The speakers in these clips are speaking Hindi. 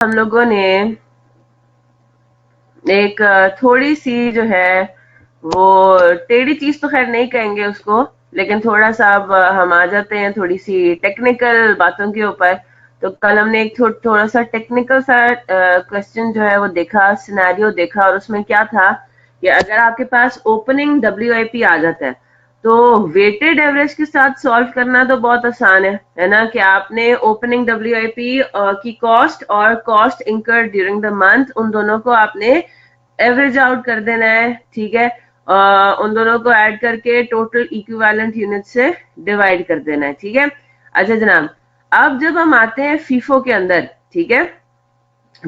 हम लोगों ने एक थोड़ी सी जो है वो टेढ़ी चीज तो खैर नहीं कहेंगे उसको, लेकिन थोड़ा सा अब हम आ जाते हैं थोड़ी सी टेक्निकल बातों के ऊपर। तो कल हमने एक थोड़ा सा टेक्निकल सा क्वेश्चन जो है वो देखा, सिनेरियो देखा, और उसमें क्या था कि अगर आपके पास ओपनिंग WIP आ जाता है तो वेटेड एवरेज के साथ सॉल्व करना तो बहुत आसान है ना, कि आपने ओपनिंग WIP की कॉस्ट और cost incurred during the month, उन दोनों को आपने एवरेज आउट कर देना है। ठीक है, उन दोनों को ऐड करके टोटल इक्विवेलेंट यूनिट से डिवाइड कर देना है। ठीक है, अच्छा जनाब, अब जब हम आते हैं फीफो के अंदर, ठीक है,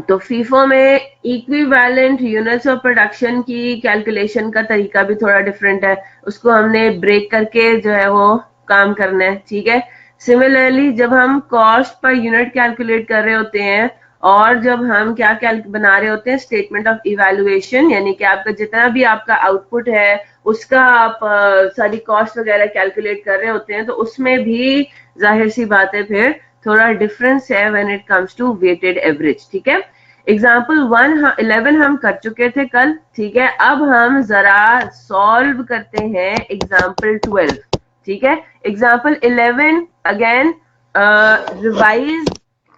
तो फीफो में इक्विवेलेंट यूनिट्स ऑफ प्रोडक्शन की कैलकुलेशन का तरीका भी थोड़ा डिफरेंट है, उसको हमने ब्रेक करके जो है वो काम करना है। ठीक है, सिमिलरली जब हम कॉस्ट पर यूनिट कैलकुलेट कर रहे होते हैं और जब हम क्या बना रहे होते हैं स्टेटमेंट ऑफ इवैल्यूएशन, यानी कि आपका जितना भी आपका आउटपुट है उसका आप सारी कॉस्ट वगैरह कैलकुलेट कर रहे होते हैं, तो उसमें भी जाहिर सी बात है फिर थोड़ा डिफरेंस है when it comes to weighted average. ठीक है, एग्जाम्पल 11 हम कर चुके थे कल। ठीक है, अब हम जरा सॉल्व करते हैं एग्जाम्पल 12। ठीक है, एग्जाम्पल 11 अगेन रिवाइज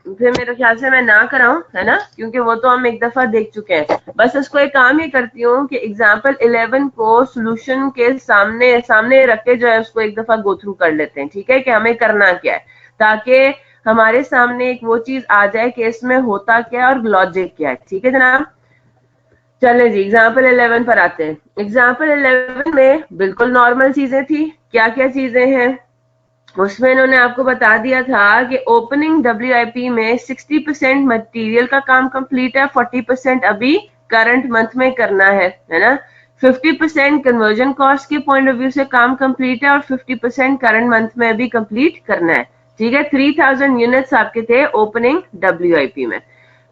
फिर मेरे ख्याल से मैं ना कराऊं, है ना, क्योंकि वो तो हम एक दफा देख चुके हैं। बस इसको एक काम ही करती हूँ कि एग्जाम्पल 11 को सोल्यूशन के सामने सामने रख के जो है उसको एक दफा गो थ्रू कर लेते हैं। ठीक है, कि हमें करना क्या है, ताकि हमारे सामने एक वो चीज आ जाए कि इसमें होता क्या है और लॉजिक क्या है। ठीक है जनाब, चले जी एग्जाम्पल 11 पर आते हैं। एग्जाम्पल 11 में बिल्कुल नॉर्मल चीजें थी। क्या क्या चीजें हैं उसमें इन्होंने आपको बता दिया था कि ओपनिंग WIP में 60% मटेरियल का काम कंप्लीट है, 40% अभी करंट मंथ में करना है ना। 50% कन्वर्जन कॉस्ट के पॉइंट ऑफ व्यू से काम कंप्लीट है और 50% करंट मंथ में अभी कंप्लीट करना है। ठीक है, 3000 यूनिट्स आपके थे ओपनिंग WIP में।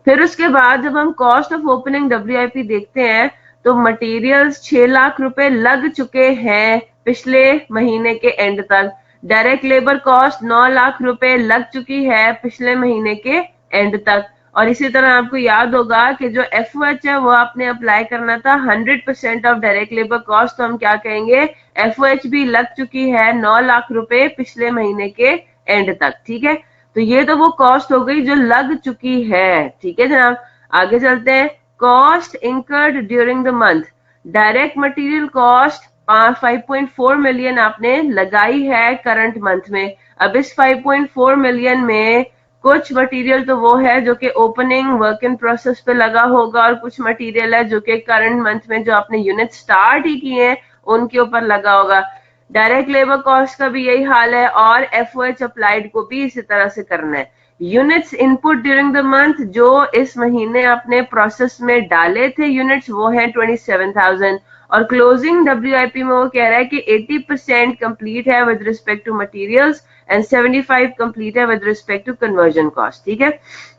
फिर उसके बाद जब हम कॉस्ट ऑफ ओपनिंग WIP देखते हैं तो मटेरियल्स 6 लाख रुपए लग चुके हैं पिछले महीने के एंड तक। डायरेक्ट लेबर कॉस्ट 9 लाख रुपए लग चुकी है पिछले महीने के एंड तक। और इसी तरह आपको याद होगा कि जो FOH है वो आपने अप्लाई करना था 100% ऑफ डायरेक्ट लेबर कॉस्ट, तो हम क्या कहेंगे, FOH भी लग चुकी है 9 लाख रुपए पिछले महीने के एंड तक। ठीक है, तो ये तो वो कॉस्ट हो गई जो लग चुकी है। ठीक है जनाब, आगे चलते हैं। Cost incurred during the month, direct material cost 5.4 million आपने लगाई है करंट मंथ में। अब इस 5.4 मिलियन में कुछ मटेरियल तो वो है जो कि ओपनिंग वर्क इन प्रोसेस पे लगा होगा, और कुछ मटेरियल है जो कि करंट मंथ में जो आपने यूनिट स्टार्ट ही किए हैं उनके ऊपर लगा होगा। डायरेक्ट लेबर कॉस्ट का भी यही हाल है, और FOH अप्लाइड को भी इसी तरह से करना है। Units input during the month, जो इस महीने आपने प्रोसेस में डाले थे यूनिट्स, वो है 27,000। और क्लोजिंग WIP में वो कह रहा है कि 80% कंप्लीट है with respect to materials and 75 complete है with respect to conversion cost. ठीक है,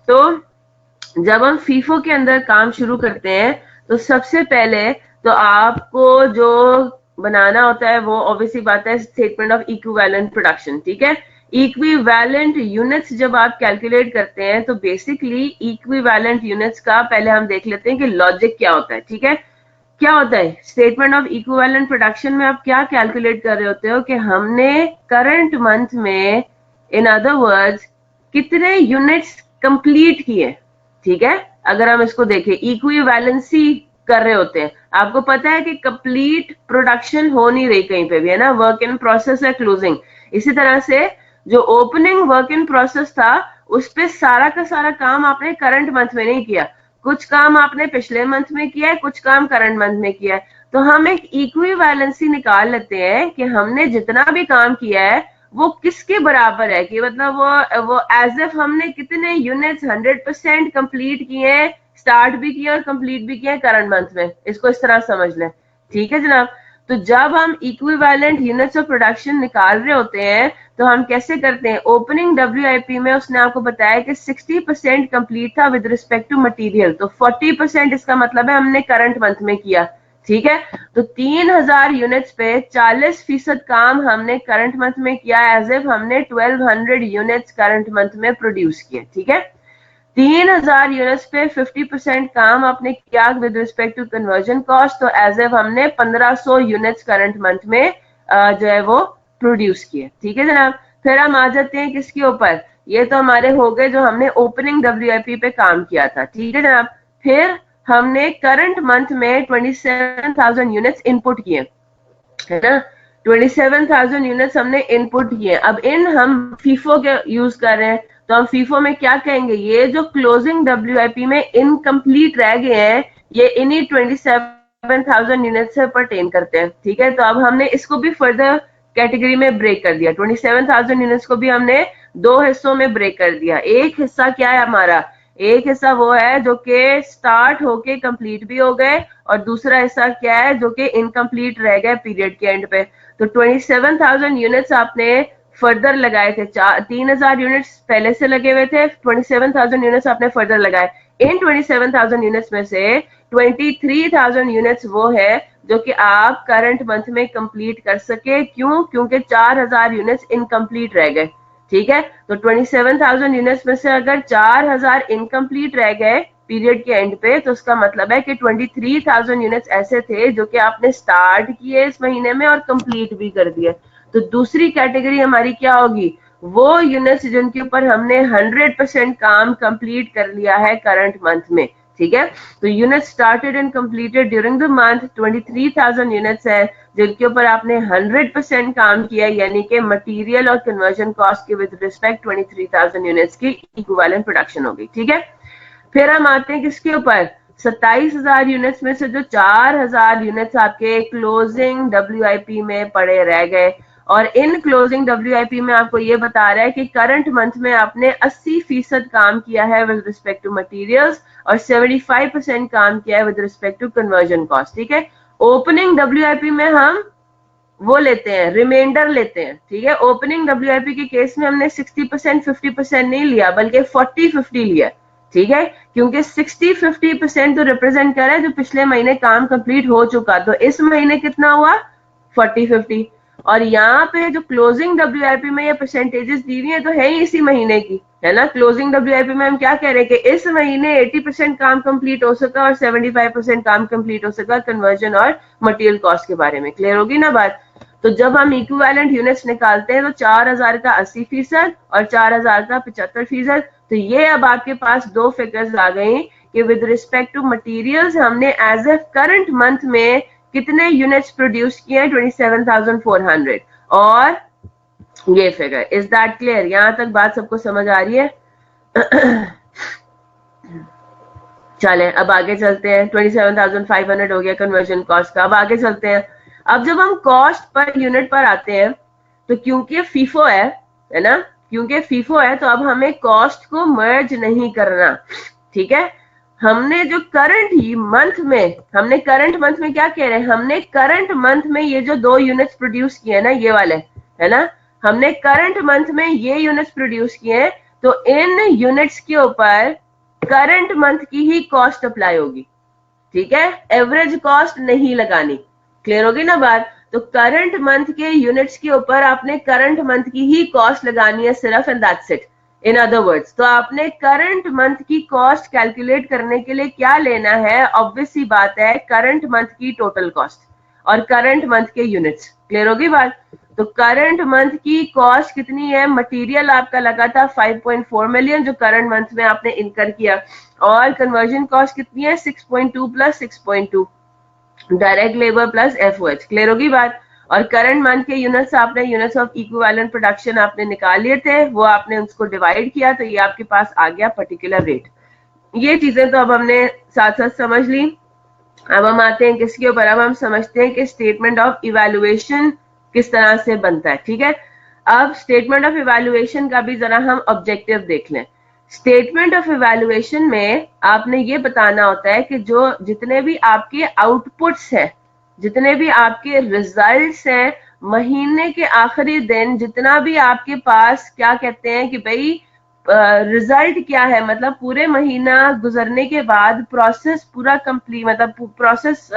तो जब हम फीफो के अंदर काम शुरू करते हैं तो सबसे पहले तो आपको जो बनाना होता है वो ऑब्वियसली बात है स्टेटमेंट ऑफ इक्विवेलेंट प्रोडक्शन। ठीक है, इक्विवेलेंट यूनिट्स जब आप कैलकुलेट करते हैं तो बेसिकली इक्विवेलेंट यूनिट्स का पहले हम देख लेते हैं कि लॉजिक क्या होता है। ठीक है, क्या होता है स्टेटमेंट ऑफ इक्विवेलेंट प्रोडक्शन में आप क्या कैलकुलेट कर रहे होते हो कि हमने करंट मंथ में, इन अदर वर्ड्स, कितने यूनिट्स कंप्लीट किए। ठीक है, अगर हम इसको देखें इक्विवेलेंसी कर रहे होते हैं, आपको पता है कि कंप्लीट प्रोडक्शन हो नहीं रही कहीं पे भी, है ना, वर्क इन प्रोसेस है क्लोजिंग। इसी तरह से जो ओपनिंग वर्क इन प्रोसेस था उस पे सारा का सारा काम आपने करंट मंथ में नहीं किया, कुछ काम आपने पिछले मंथ में किया है, कुछ काम करंट मंथ में किया है। तो हम एक इक्विवेलेंसी निकाल लेते हैं कि हमने जितना भी काम किया है वो किसके बराबर है, कि मतलब वो एज इफ हमने कितने यूनिट्स 100% कंप्लीट किए हैं, स्टार्ट भी किया और कंप्लीट भी किया करंट मंथ में। इसको इस तरह समझ लें। ठीक है जनाब, तो जब हम इक्विवेलेंट यूनिट्स ऑफ प्रोडक्शन निकाल रहे होते हैं तो हम कैसे करते हैं, ओपनिंग WIP में उसने आपको बताया कि 60% कंप्लीट था विद रिस्पेक्ट टू मटेरियल, तो 40% इसका मतलब है हमने करंट मंथ में किया। ठीक है, तो 3000 यूनिट्स पे 40% काम हमने करंट मंथ में किया, एज इफ हमने 1200 यूनिट्स करंट मंथ में प्रोड्यूस किए। ठीक है, 3000 यूनिट्स पे 50% काम आपने किया with respect to conversion cost, तो एज एफ हमने 1500 यूनिट्स करंट मंथ में जो है वो प्रोड्यूस किए। ठीक है जनाब। फिर हम आ जाते हैं किसके ऊपर, ये तो हमारे हो गए जो हमने ओपनिंग डब्ल्यूआईपी पे काम किया था। ठीक है जनाब। फिर हमने करंट मंथ में 27,000 यूनिट्स इनपुट किए, है ना। 27,000 यूनिट्स हमने इनपुट किए। अब इन हम फीफो के यूज कर रहे हैं, तो हम फीफो में क्या कहेंगे, ये जो क्लोजिंग डब्ल्यूआईपी में इनकम्प्लीट रह गए हैं, ये इन्हीं 27,000 यूनिट से परटेन करते हैं। ठीक है, तो अब हमने इसको भी फर्दर कैटेगरी में ब्रेक कर दिया। 27,000 यूनिट्स को भी हमने दो हिस्सों में ब्रेक कर दिया। एक हिस्सा क्या है हमारा, एक हिस्सा वो है जो कि स्टार्ट होके कंप्लीट भी हो गए, और दूसरा हिस्सा क्या है जो कि इनकम्प्लीट रह गए पीरियड के एंड पे। तो 27,000 यूनिट्स आपने फर्दर लगाए थे, 3,000 यूनिट्स पहले से लगे हुए थे, 27,000 यूनिट्स आपने फर्दर लगाए। इन 27,000 यूनिट्स में से 23,000 यूनिट्स वो है जो कि आप करंट मंथ में कंप्लीट कर सके। क्यों? क्योंकि 4,000 यूनिट्स इनकम्प्लीट रह गए। ठीक है, तो 27,000 यूनिट्स में से अगर 4,000 इनकम्प्लीट रह गए पीरियड के एंड पे, तो उसका मतलब है कि 23,000 यूनिट्स ऐसे थे जो कि आपने स्टार्ट किए इस महीने में और कंप्लीट भी कर दिए। तो दूसरी कैटेगरी हमारी क्या होगी, वो यूनिट्स जिनके ऊपर हमने 100% काम कंप्लीट कर लिया है करंट मंथ में। ठीक है, तो unit started and completed during the month 23,000 units है जिनके ऊपर आपने 100% काम किया, यानी कि मटेरियल और कन्वर्जन कॉस्ट के विद रिस्पेक्ट 23,000 यूनिट्स की इक्विवेलेंट प्रोडक्शन होगी। ठीक है, फिर हम आते हैं किसके ऊपर, 27,000 यूनिट्स में से जो 4,000 यूनिट्स आपके क्लोजिंग डब्ल्यूआईपी में पड़े रह गए, और इन क्लोजिंग डब्ल्यूआईपी में आपको ये बता रहा है कि करंट मंथ में आपने 80% काम किया है विद रिस्पेक्ट टू मटेरियल्स और 75% काम किया है with respect to conversion cost. ठीक है, ओपनिंग डब्ल्यूआईपी में हम वो लेते हैं, रिमाइंडर लेते हैं। ठीक है, ओपनिंग डब्ल्यूआईपी के केस में हमने 60% 50% नहीं लिया, बल्कि 40-50 लिया। ठीक है, क्योंकि 60-50% तो रिप्रेजेंट कर रहा है जो पिछले महीने काम कंप्लीट हो चुका, तो इस महीने कितना हुआ, 40-50। और यहाँ पे जो क्लोजिंग डब्ल्यूआईपी में ये परसेंटेजेस दी हुई है तो है ही इसी महीने की, है ना। क्लोजिंग डब्ल्यूआईपी में हम क्या कह रहे हैं कि इस महीने 80% काम कंप्लीट हो सका और 75% काम कंप्लीट हो सका कन्वर्जन और मटेरियल कॉस्ट के बारे में। क्लियर होगी ना बात। तो जब हम इक्विवेलेंट यूनिट्स निकालते हैं तो 4,000 का 80% और 4,000 का 75%। तो ये अब आपके पास दो फिगर्स आ गई कि विद रिस्पेक्ट टू मटेरियल्स हमने एज ए करंट मंथ में कितने यूनिट्स प्रोड्यूस किए हैं, 27,400, और ये फिगर। Is that clear? यहां तक बात सबको समझ आ रही है? चलें अब आगे चलते हैं। 27,500 हो गया कन्वर्जन कॉस्ट का। अब आगे चलते हैं। अब जब हम कॉस्ट पर यूनिट पर आते हैं, तो क्योंकि फीफो है ना, क्योंकि फीफो है तो अब हमें कॉस्ट को मर्ज नहीं करना। ठीक है, हमने जो करंट मंथ में क्या कह रहे हैं, हमने करंट मंथ में ये जो दो यूनिट्स प्रोड्यूस किए ना, ये वाले, है ना, हमने करंट मंथ में ये यूनिट्स प्रोड्यूस किए हैं, तो इन यूनिट्स के ऊपर करंट मंथ की ही कॉस्ट अप्लाई होगी। ठीक है, एवरेज कॉस्ट नहीं लगानी। क्लियर होगी ना बात। तो करंट मंथ के यूनिट्स के ऊपर आपने करंट मंथ की ही कॉस्ट लगानी है सिर्फ, and that's it. In other words, तो आपने करंट मंथ की कॉस्ट कैलकुलेट करने के लिए क्या लेना है, ऑब्वियस सी बात है, करंट मंथ की टोटल कॉस्ट और करंट मंथ के यूनिट्स। क्लियर होगी बात। तो करंट मंथ की कॉस्ट कितनी है, मटेरियल आपका लगा था 5.4 मिलियन जो करंट मंथ में आपने इनकर किया, और कन्वर्जन कॉस्ट कितनी है, 6.2 plus 6.2, direct labour plus FOH. Clear होगी बात। और करंट मंथ के यूनिट्स आपने यूनिट्स ऑफ इक्विवेलेंट प्रोडक्शन आपने निकाल लिए थे, वो आपने उसको डिवाइड किया, तो ये आपके पास आ गया पर्टिकुलर रेट। ये चीजें तो अब हमने साथ साथ समझ ली। अब हम आते हैं किसके ऊपर, अब हम समझते हैं कि स्टेटमेंट ऑफ इवैल्यूएशन किस तरह से बनता है। ठीक है, अब स्टेटमेंट ऑफ इवैल्यूएशन का भी जरा हम ऑब्जेक्टिव देख लें। स्टेटमेंट ऑफ इवैल्यूएशन में आपने ये बताना होता है कि जो जितने भी आपके आउटपुट्स हैं, जितने भी आपके रिजल्ट्स हैं, महीने के आखिरी दिन जितना भी आपके पास क्या कहते हैं कि भाई रिजल्ट क्या है, मतलब पूरे महीना गुजरने के बाद प्रोसेस पूरा कंप्लीट, मतलब प्रोसेस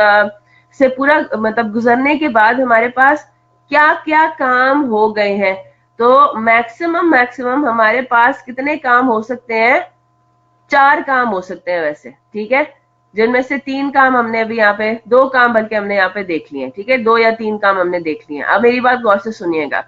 से पूरा मतलब गुजरने के बाद हमारे पास क्या क्या काम हो गए हैं। तो मैक्सिमम हमारे पास कितने काम हो सकते हैं, 4 काम हो सकते हैं वैसे, ठीक है, जिनमें से 3 काम हमने अभी यहाँ पे, 2 काम बल्कि हमने यहाँ पे देख लिए, ठीक है, 2 या 3 काम हमने देख लिए। अब मेरी बात गौर से सुनिएगा,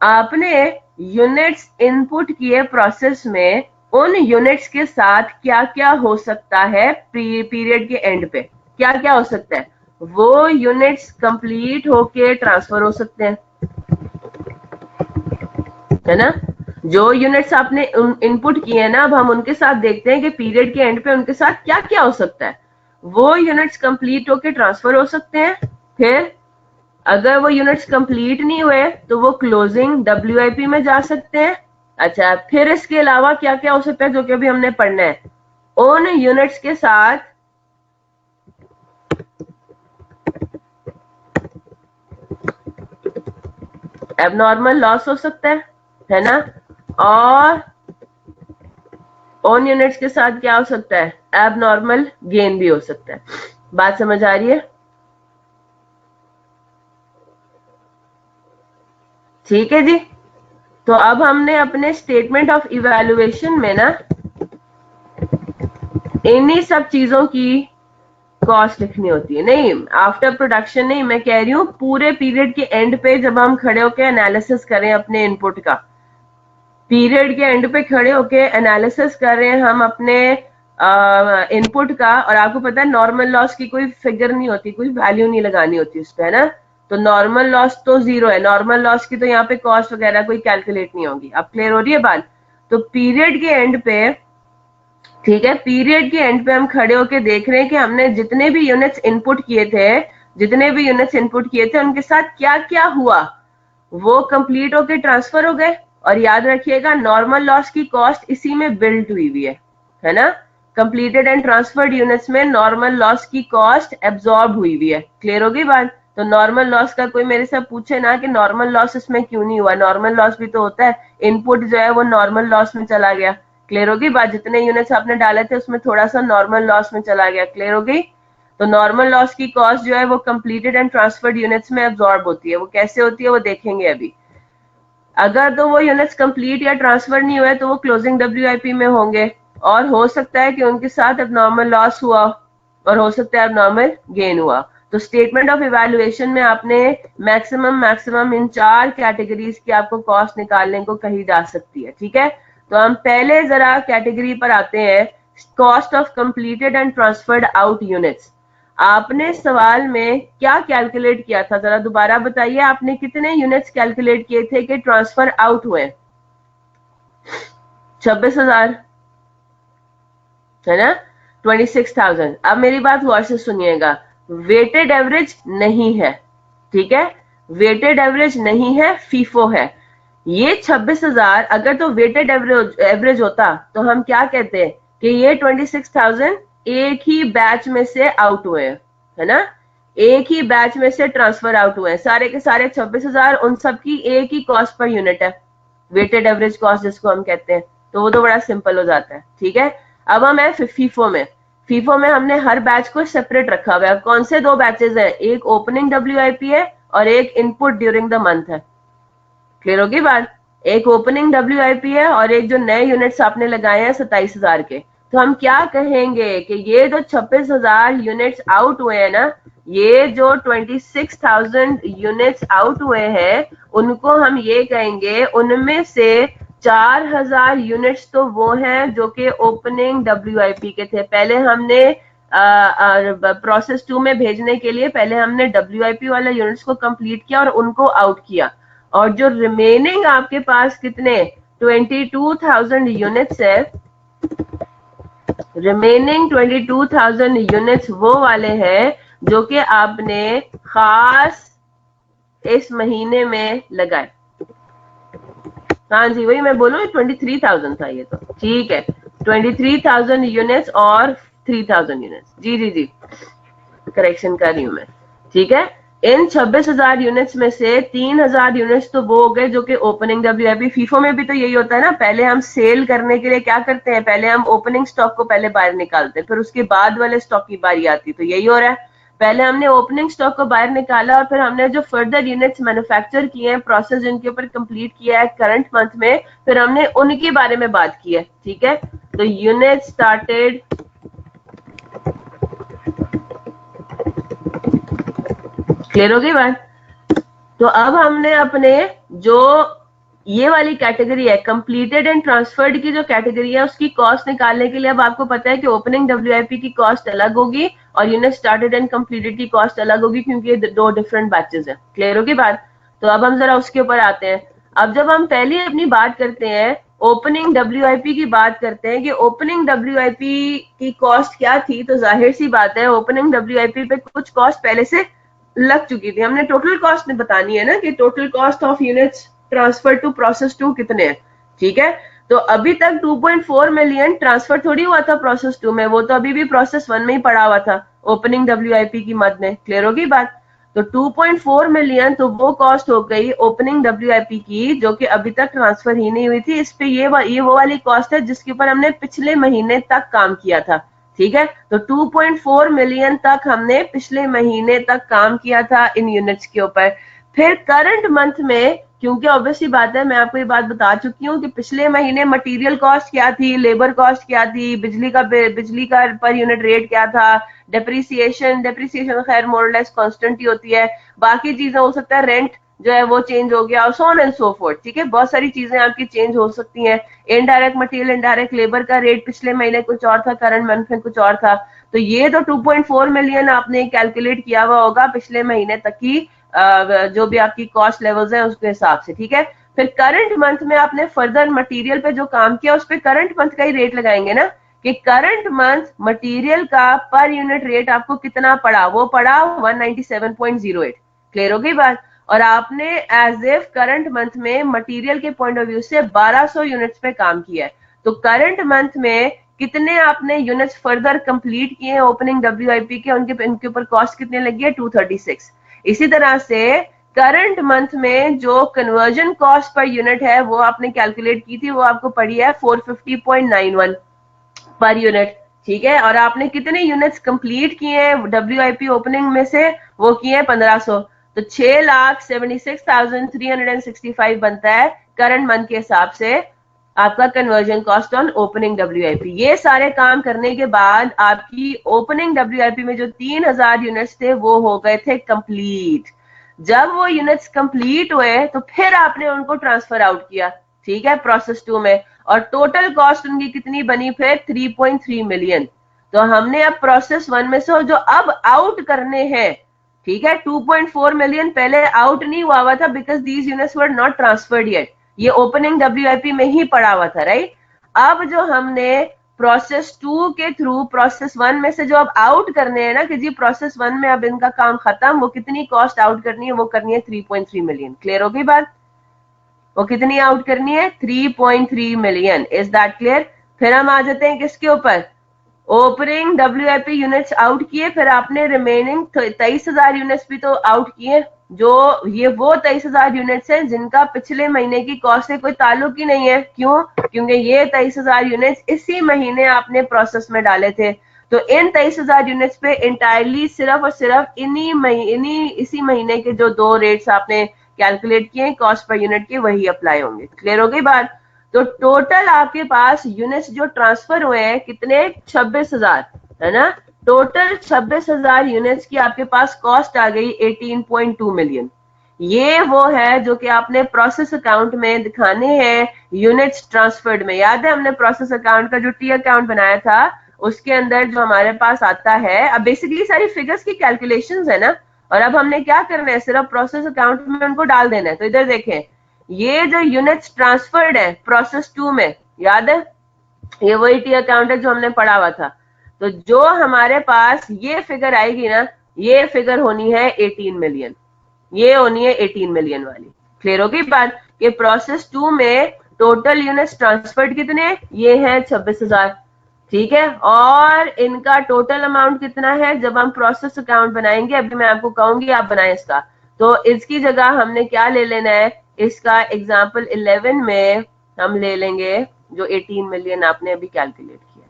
आपने यूनिट्स इनपुट किए प्रोसेस में, उन यूनिट्स के साथ क्या क्या हो सकता है पीरियड के एंड पे, क्या क्या हो सकता है, वो यूनिट्स कंप्लीट होके ट्रांसफर हो सकते हैं, है ना। जो यूनिट्स आपने इनपुट किए हैं ना, अब हम उनके साथ देखते हैं कि पीरियड के एंड पे उनके साथ क्या क्या हो सकता है। वो यूनिट्स कंप्लीट होके ट्रांसफर हो सकते हैं, फिर अगर वो यूनिट्स कंप्लीट नहीं हुए तो वो क्लोजिंग WIP में जा सकते हैं। अच्छा, फिर इसके अलावा क्या क्या हो सकता है जो कि अभी हमने पढ़ना है, उन यूनिट्स के साथ एबनॉर्मल लॉस हो सकता है ना, और उन यूनिट्स के साथ क्या हो सकता है, एबनॉर्मल गेन भी हो सकता है। बात समझ आ रही है? ठीक है जी। तो अब हमने अपने स्टेटमेंट ऑफ इवैल्यूएशन में ना इन्हीं सब चीजों की कॉस्ट लिखनी होती है। नहीं, आफ्टर प्रोडक्शन नहीं, मैं कह रही हूँ पूरे पीरियड के एंड पे जब हम खड़े होकर एनालिसिस करें अपने इनपुट का, पीरियड के एंड पे खड़े होके एनालिसिस कर रहे हैं हम अपने इनपुट का, और आपको पता है नॉर्मल लॉस की कोई फिगर नहीं होती, कोई वैल्यू नहीं लगानी होती उस पर, है ना। तो नॉर्मल लॉस तो 0 है, नॉर्मल लॉस की तो यहाँ पे कॉस्ट वगैरह कोई कैलकुलेट नहीं होगी। अब क्लियर हो रही है बात? तो पीरियड के एंड पे, ठीक है, पीरियड के एंड पे हम खड़े होके देख रहे हैं कि हमने जितने भी यूनिट्स इनपुट किए थे, जितने भी यूनिट्स इनपुट किए थे उनके साथ क्या क्या हुआ, वो कंप्लीट होके ट्रांसफर हो गए। और याद रखिएगा नॉर्मल लॉस की कॉस्ट इसी में बिल्ट हुई हुई है ना। कंप्लीटेड एंड ट्रांसफर्ड यूनिट्स में नॉर्मल लॉस की कॉस्ट एब्जॉर्ब हुई हुई है। क्लियर होगी बात? तो नॉर्मल लॉस का कोई मेरे से पूछे ना कि नॉर्मल लॉस इसमें क्यों नहीं हुआ, नॉर्मल लॉस भी तो होता है, इनपुट जो है वो नॉर्मल लॉस में चला गया। क्लियर होगी बात? जितने यूनिट्स आपने डाले थे उसमें थोड़ा सा नॉर्मल लॉस में चला गया। क्लियर हो गई? तो नॉर्मल लॉस की कॉस्ट जो है वो कंप्लीटेड एंड ट्रांसफर्ड यूनिट्स में एब्जॉर्ब होती है। वो कैसे होती है वो देखेंगे अभी। अगर तो वो यूनिट्स कंप्लीट या ट्रांसफर नहीं हुए तो वो क्लोजिंग WIP में होंगे, और हो सकता है कि उनके साथ एबनॉर्मल लॉस हुआ, और हो सकता है एबनॉर्मल गेन हुआ। तो स्टेटमेंट ऑफ इवैल्यूएशन में आपने मैक्सिमम इन 4 कैटेगरीज की आपको कॉस्ट निकालने को कही जा सकती है, ठीक है। तो हम पहले जरा कैटेगरी पर आते हैं, cost of completed and transferred out units. आपने सवाल में क्या कैलकुलेट किया था, जरा दोबारा बताइए, आपने कितने यूनिट्स कैलकुलेट किए थे कि ट्रांसफर आउट हुए? 26,000, है ना, 26,000। अब मेरी बात गौर से सुनिएगा, वेटेड एवरेज नहीं है, ठीक है, वेटेड एवरेज नहीं है, फीफो है। ये 26,000 अगर तो वेटेड एवरेज होता तो हम क्या कहते हैं कि ये 26,000 एक ही बैच में से आउट हुए हैं, है ना, एक ही बैच में से ट्रांसफर आउट हुए हैं। सारे के सारे 26,000 उन सब की एक ही कॉस्ट पर यूनिट है, वेटेड एवरेज कॉस्ट जिसको हम कहते हैं। तो वो तो बड़ा सिंपल हो जाता है, ठीक है। अब हम है फीफो में। फीफो में हमने हर बैच को सेपरेट रखा हुआ है। कौन से 2 बैचेस हैं? एक ओपनिंग WIP है और एक इनपुट ड्यूरिंग द मंथ है। क्लियर होगी बात? एक ओपनिंग WIP है और एक जो नए यूनिट्स आपने लगाए हैं 27,000 के। तो हम क्या कहेंगे कि ये जो 26,000 यूनिट्स आउट हुए हैं ना, ये जो 26,000 यूनिट्स आउट हुए हैं, उनको हम ये कहेंगे उनमें से 4,000 यूनिट्स तो वो हैं जो कि ओपनिंग WIP के थे। पहले हमने प्रोसेस 2 में भेजने के लिए पहले हमने WIP वाले यूनिट्स को कंप्लीट किया और उनको आउट किया, और जो रिमेनिंग आपके पास कितने 22,000 यूनिट्स है, रिमेनिंग 22,000 यूनिट्स वो वाले हैं जो कि आपने खास इस महीने में लगाए। हाँ जी, वही मैं बोलूँ 23,000 था ये, तो ठीक है, 23,000 यूनिट्स और 3,000 यूनिट्स। जी जी जी, करेक्शन कर रही हूँ मैं, ठीक है। इन 26,000 यूनिट्स में से 3,000 यूनिट्स तो वो हो गए जो कि ओपनिंग WIP। फीफो में भी तो यही होता है ना, पहले हम सेल करने के लिए क्या करते हैं, पहले हम ओपनिंग स्टॉक को पहले बाहर निकालते हैं, फिर उसके बाद वाले स्टॉक की बारी आती है। तो यही हो रहा है, पहले हमने ओपनिंग स्टॉक को बाहर निकाला और फिर हमने जो फर्दर यूनिट्स मैन्युफैक्चर किए हैं, प्रोसेस जिनके ऊपर कंप्लीट किया है करंट मंथ में, फिर हमने उनके बारे में बात की है। ठीक है, तो यूनिट स्टार्टेड क्लियर हो गई बात। तो अब हमने अपने जो ये वाली कैटेगरी है कंप्लीटेड एंड ट्रांसफर्ड की जो कैटेगरी है उसकी कॉस्ट निकालने के लिए अब आपको पता है कि ओपनिंग डब्ल्यूआईपी की कॉस्ट अलग होगी और यूनिट स्टार्टेड एंड कंप्लीटेड की कॉस्ट अलग होगी, क्योंकि ये दो डिफरेंट बैचेस हैं। क्लियर होगी बात। तो अब हम जरा उसके ऊपर आते हैं। अब जब हम पहले अपनी बात करते हैं ओपनिंग डब्ल्यूआईपी की बात करते हैं कि ओपनिंग डब्ल्यूआईपी की कॉस्ट क्या थी, तो जाहिर सी बात है ओपनिंग डब्ल्यूआईपी पे कुछ कॉस्ट पहले से लग चुकी थी। हमने टोटल कॉस्ट में बतानी है ना कि total cost of units transfer to process 2 कितने हैं। ठीक है, तो अभी तक 2.4 मिलियन ट्रांसफर थोड़ी हुआ था प्रोसेस 2 में, वो तो अभी भी प्रोसेस 1 में ही पड़ा हुआ था ओपनिंग डब्ल्यूआईपी की मद में। क्लियर होगी बात। तो 2.4 मिलियन तो वो कॉस्ट हो गई ओपनिंग डब्ल्यूआईपी की जो कि अभी तक ट्रांसफर ही नहीं हुई थी। इस पे ये वो वाली कॉस्ट है जिसके ऊपर हमने पिछले महीने तक काम किया था। ठीक है, तो 2.4 मिलियन तक हमने पिछले महीने तक काम किया था इन यूनिट्स के ऊपर। फिर करंट मंथ में, क्योंकि ऑब्वियसली बात है मैं आपको ये बात बता चुकी हूँ कि पिछले महीने मटेरियल कॉस्ट क्या थी, लेबर कॉस्ट क्या थी, बिजली का पर यूनिट रेट क्या था, डेप्रिसिएशन खैर मोरलेस कांस्टेंट ही होती है, बाकी चीजें हो सकता है रेंट जो है वो चेंज हो गया और so on and so fourth. ठीक है, बहुत सारी चीजें आपकी चेंज हो सकती हैं। इनडायरेक्ट मटेरियल इनडायरेक्ट लेबर का रेट पिछले महीने कुछ और था, करंट मंथ में कुछ और था। तो ये तो 2.4 मिलियन आपने कैलकुलेट किया हुआ होगा पिछले महीने तक की जो भी आपकी कॉस्ट लेवल्स है उसके हिसाब से। ठीक है, फिर करंट मंथ में आपने फर्दर मटेरियल पे जो काम किया उस पर करंट मंथ का ही रेट लगाएंगे ना कि करंट मंथ मटेरियल का पर यूनिट रेट आपको कितना पड़ा, वो पड़ा 197.08। क्लियर हो गई बात। और आपने एज इफ करंट मंथ में मटेरियल के पॉइंट ऑफ व्यू से 1200 यूनिट्स पे काम किया है, तो करंट मंथ में कितने आपने यूनिट्स फर्दर कंप्लीट किए हैं ओपनिंग डब्ल्यूआईपी के, उनके ऊपर कॉस्ट कितने लगी है 236। इसी तरह से करंट मंथ में जो कन्वर्जन कॉस्ट पर यूनिट है वो आपने कैलकुलेट की थी, वो आपको पड़ी है 450.91 पर यूनिट। ठीक है, और आपने कितने यूनिट्स कंप्लीट किए हैं डब्ल्यूआईपी ओपनिंग में से, वो किए हैं 1500। तो 6,76,365 बनता है करंट मंथ के हिसाब से आपका conversion cost on opening WIP. ये सारे काम करने के बाद आपकी ओपनिंग डब्ल्यूआईपी में जो 3000 यूनिट्स थे वो हो गए थे कंप्लीट। जब वो यूनिट्स कंप्लीट हुए तो फिर आपने उनको ट्रांसफर आउट किया। ठीक है, प्रोसेस 2 में, और टोटल कॉस्ट उनकी कितनी बनी फिर 3.3 मिलियन। तो हमने अब प्रोसेस 1 में से जो अब आउट करने हैं, ठीक है, 2.4 मिलियन पहले आउट नहीं हुआ था because these units were not transferred yet, ये ओपनिंग डब्ल्यूआईपी में ही पड़ा हुआ था, राइट। अब जो हमने प्रोसेस 2 के थ्रू प्रोसेस 1 में से जो अब आउट करने हैं ना कि जी प्रोसेस 1 में अब इनका काम खत्म, वो कितनी कॉस्ट आउट करनी है, वो करनी है 3.3 मिलियन। क्लियर हो गई बात। वो कितनी आउट करनी है 3.3 मिलियन। Is that clear. फिर हम आ जाते हैं किसके ऊपर, ओपनिंग डब्ल्यूआईपी यूनिट्स आउट किए, फिर आपने रिमेनिंग 23,000 यूनिट्स भी तो आउट किए, जो ये वो 23,000 यूनिट्स हैं जिनका पिछले महीने की कॉस्ट से कोई ताल्लुक ही नहीं है। क्यों? क्योंकि ये 23,000 यूनिट्स इसी महीने आपने प्रोसेस में डाले थे। तो इन 23,000 यूनिट्स पे इंटायरली सिर्फ और सिर्फ इसी महीने के जो दो रेट्स आपने कैलकुलेट किए कॉस्ट पर यूनिट के, वही अप्लाई होंगे। क्लियर हो गई बात। तो टोटल आपके पास यूनिट्स जो ट्रांसफर हुए हैं कितने, 26,000, है ना। टोटल 26,000 यूनिट्स की आपके पास कॉस्ट आ गई 18.2 मिलियन। ये वो है जो कि आपने प्रोसेस अकाउंट में दिखाने हैं यूनिट्स ट्रांसफर्ड में। याद है हमने प्रोसेस अकाउंट का जो टी अकाउंट बनाया था उसके अंदर जो हमारे पास आता है, अब बेसिकली सारी फिगर्स की कैलकुलेशंस है ना, और अब हमने क्या करना है सिर्फ प्रोसेस अकाउंट में उनको डाल देना है। तो इधर देखें, ये जो यूनिट्स ट्रांसफर्ड है प्रोसेस 2 में, याद है ये वही टी अकाउंट है जो हमने पढ़ा हुआ था। तो जो हमारे पास ये फिगर आएगी ना, ये फिगर होनी है 18 मिलियन, ये होनी है 18 मिलियन वाली। क्लियर हो गई बात कि प्रोसेस 2 में टोटल यूनिट्स ट्रांसफर्ड कितने, ये है 26,000। ठीक है, और इनका टोटल अमाउंट कितना है जब हम प्रोसेस अकाउंट बनाएंगे, अभी मैं आपको कहूंगी आप बनाएं इसका। तो इसकी जगह हमने क्या ले लेना है, इसका एग्जाम्पल 11 में हम ले लेंगे जो 18 मिलियन आपने अभी कैलकुलेट किया।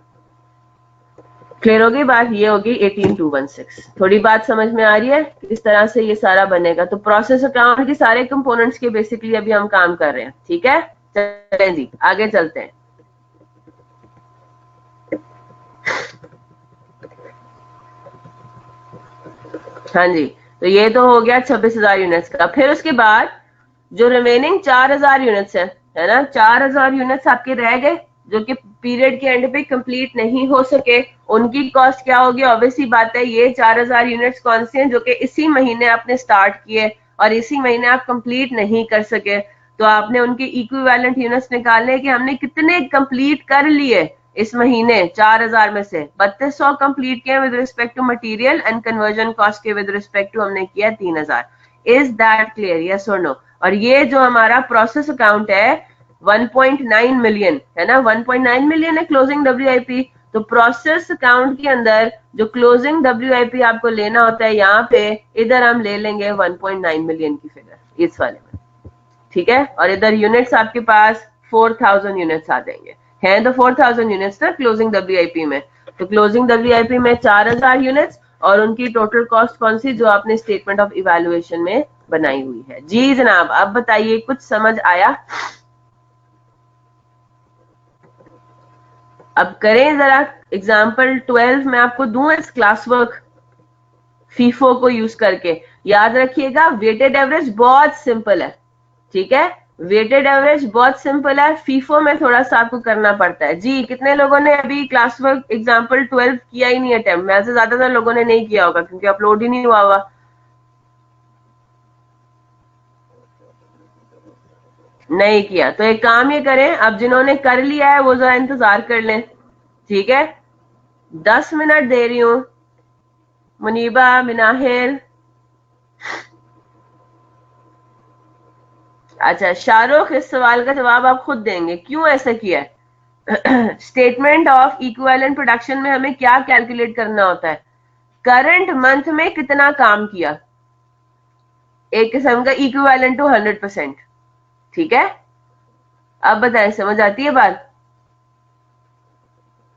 क्लियर होगी बात? ये होगी 18216। थोड़ी बात समझ में आ रही है किस तरह से ये सारा बनेगा? तो प्रोसेस अकाउंट के सारे कंपोनेंट्स के बेसिकली अभी हम काम कर रहे हैं, ठीक है? चलें जी, आगे चलते हैं। हाँ जी, तो ये तो हो गया 26,000 यूनिट्स का। फिर उसके बाद जो रिमेनिंग 4,000 यूनिट्स है ना, 4,000 यूनिट्स आपके रह गए जो कि पीरियड के एंड पे कंप्लीट नहीं हो सके। उनकी कॉस्ट क्या होगी? ऑब्वियसली बात है, ये 4,000 यूनिट्स कौन से हैं जो कि इसी महीने आपने स्टार्ट किए और इसी महीने आप कंप्लीट नहीं कर सके। तो आपने उनके इक्विवेलेंट यूनिट्स निकालने कि हमने कितने कंप्लीट कर लिए इस महीने। 4,000 में से 3200 कंप्लीट किए with respect to material and conversion cost के विद रिस्पेक्ट टू हमने किया 3,000। Is that clear? यस और नो? और ये जो हमारा प्रोसेस अकाउंट है 1.9 मिलियन है ना, 1.9 मिलियन है क्लोजिंग डब्ल्यूआईपी। तो प्रोसेस अकाउंट के अंदर जो क्लोजिंग डब्ल्यूआईपी आपको लेना होता है, यहाँ पे इधर हम ले लेंगे 1.9 मिलियन की फिगर इस वाले में, ठीक है? और इधर यूनिट्स आपके पास 4,000 यूनिट्स आ जाएंगे, हैं तो 4,000 यूनिट्स ना क्लोजिंग डब्ल्यूआईपी में। तो क्लोजिंग डब्ल्यूआईपी में 4,000 यूनिट्स और उनकी टोटल कॉस्ट कौन सी जो आपने स्टेटमेंट ऑफ इवैल्यूएशन में बनाई हुई है। जी जनाब, अब बताइए कुछ समझ आया? अब करें जरा एग्जाम्पल 12 मैं आपको दूं इस क्लास वर्क फीफो को यूज करके। याद रखिएगा वेटेड एवरेज बहुत सिंपल है, ठीक है? वेटेड एवरेज बहुत सिंपल है, फीफो में थोड़ा सा आपको करना पड़ता है। जी, कितने लोगों ने अभी क्लास वर्क एग्जाम्पल 12 किया ही नहीं अटेम्प्ट? मैं से ज्यादातर लोगों ने नहीं किया होगा क्योंकि अपलोड ही नहीं हुआ हुआ। नहीं किया तो एक काम ये करें, अब जिन्होंने कर लिया है वो जरा इंतजार कर लें, ठीक है? 10 मिनट दे रही हूँ। मुनीबा, मिनाहिल, अच्छा शाहरुख, इस सवाल का जवाब आप खुद देंगे क्यों ऐसा किया है। स्टेटमेंट ऑफ इक्विवेलेंट प्रोडक्शन में हमें क्या कैलकुलेट करना होता है? करंट मंथ में कितना काम किया, एक किस्म का इक्विवेलेंट टू 100%, ठीक है? अब बताएं, समझ आती है बात?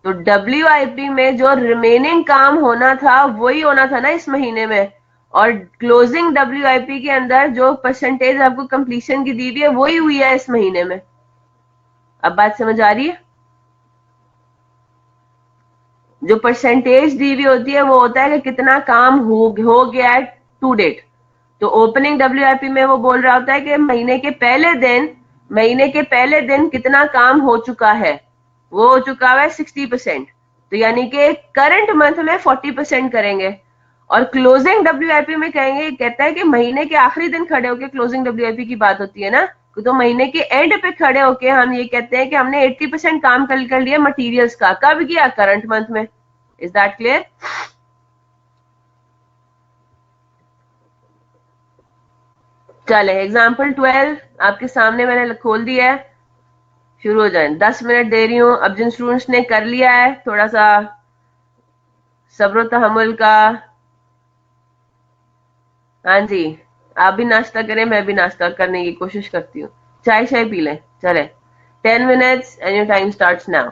तो डब्ल्यू में जो रिमेनिंग काम होना था वही होना था ना इस महीने में, और क्लोजिंग डब्ल्यू के अंदर जो परसेंटेज आपको कंप्लीशन की दी हुई है वही हुई है इस महीने में। अब बात समझ आ रही है? जो परसेंटेज दी हुई होती है वो होता है कि कितना काम हो गया है टू डेट। तो ओपनिंग डब्ल्यूआईपी में वो बोल रहा होता है कि महीने के पहले दिन कितना काम हो चुका है। वो हो चुका है 60%। तो यानी कि करंट मंथ में 40% करेंगे। और क्लोजिंग डब्ल्यूआईपी में कहेंगे, कहता है कि महीने के आखिरी दिन खड़े होकर क्लोजिंग डब्ल्यूआईपी की बात होती है ना, तो महीने के एंड पे खड़े होके हम ये कहते हैं कि हमने 80% काम कर लिया मटेरियल्स का। कब किया? करंट मंथ में। Is that clear? चले एग्जाम्पल 12 आपके सामने मैंने खोल दिया है, शुरू हो जाए। 10 मिनट दे रही हूँ। अब जिन स्टूडेंट्स ने कर लिया है थोड़ा सा सब्र तहमुल का। हाँ जी, आप भी नाश्ता करें, मैं भी नाश्ता करने की कोशिश करती हूँ। चाय शाय पी लें। चले, 10 minutes and your time starts now.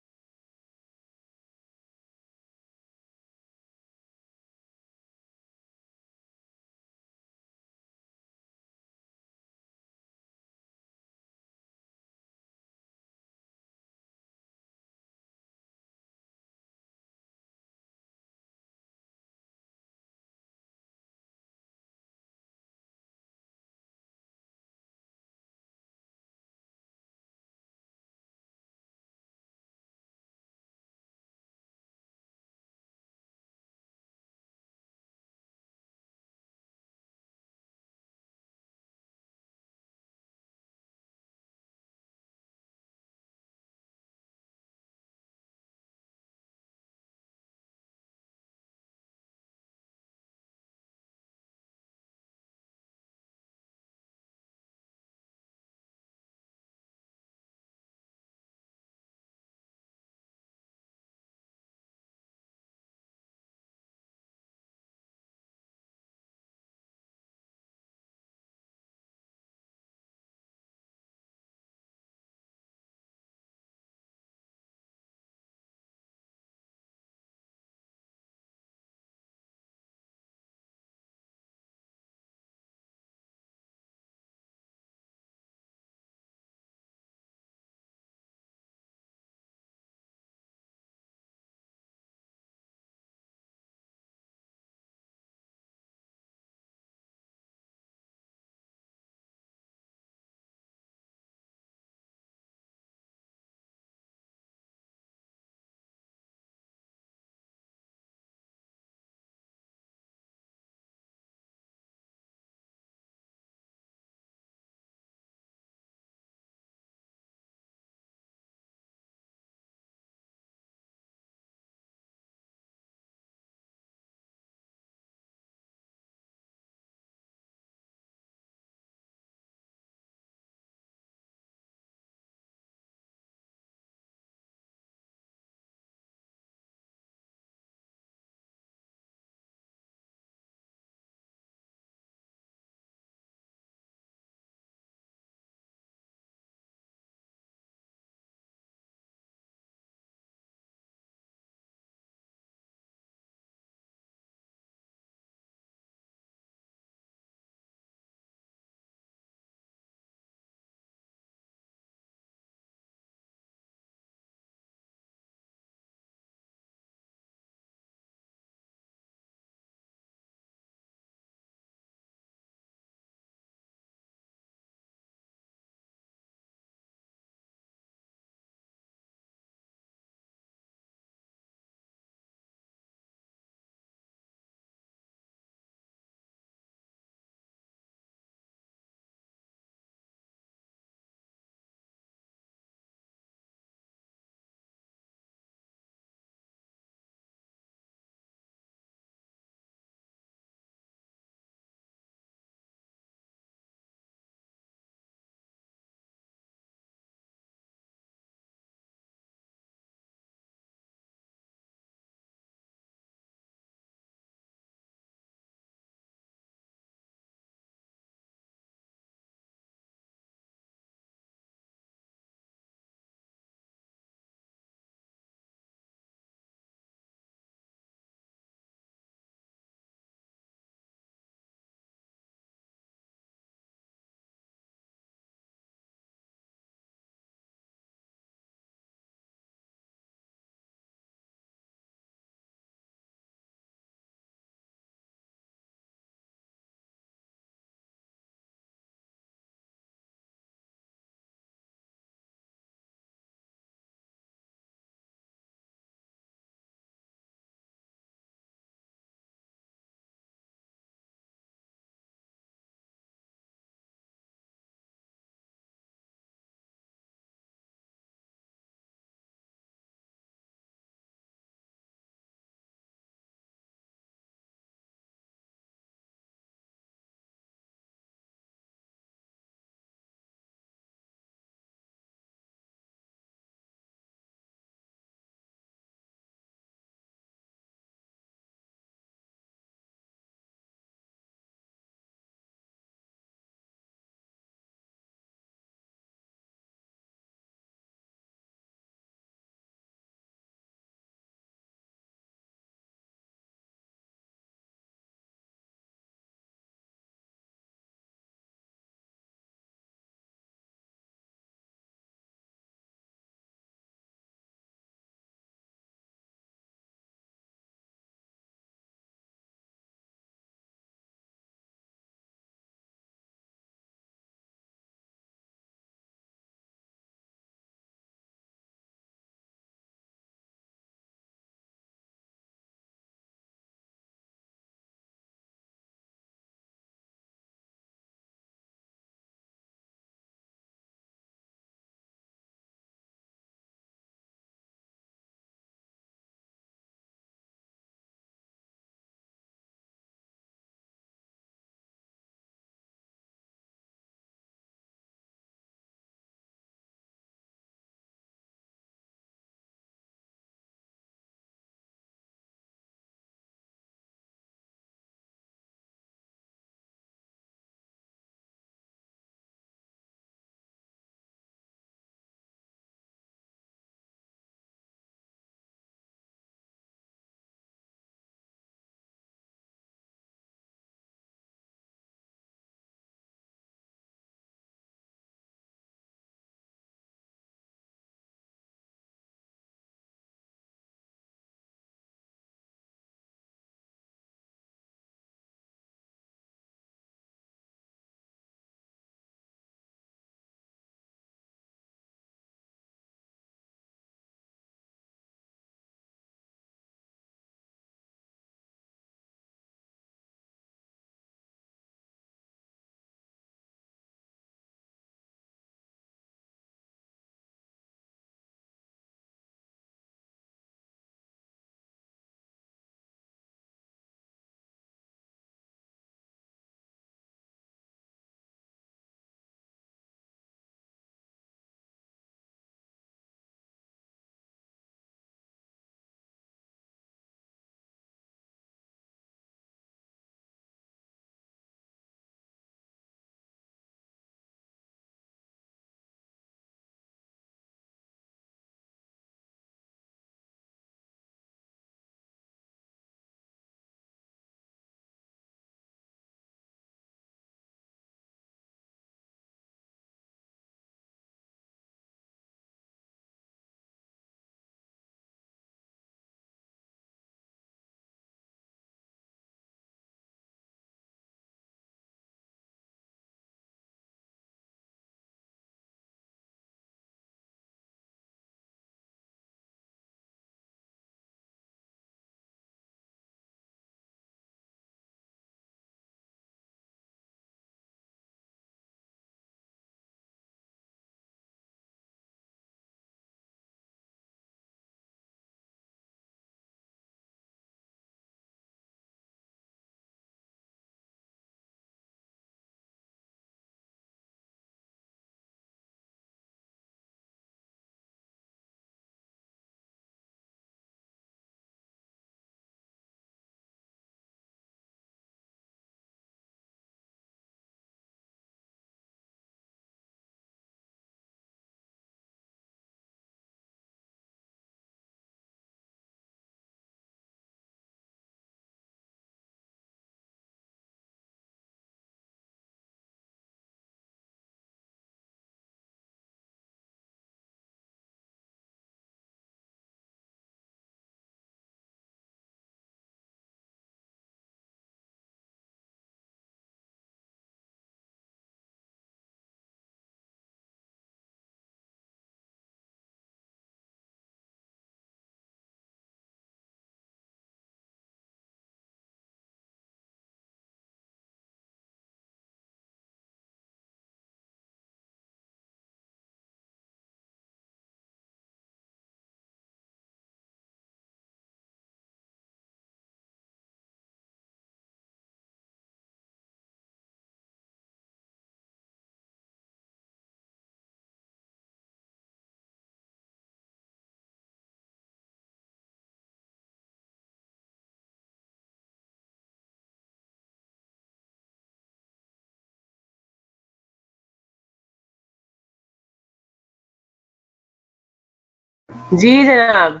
जी जनाब,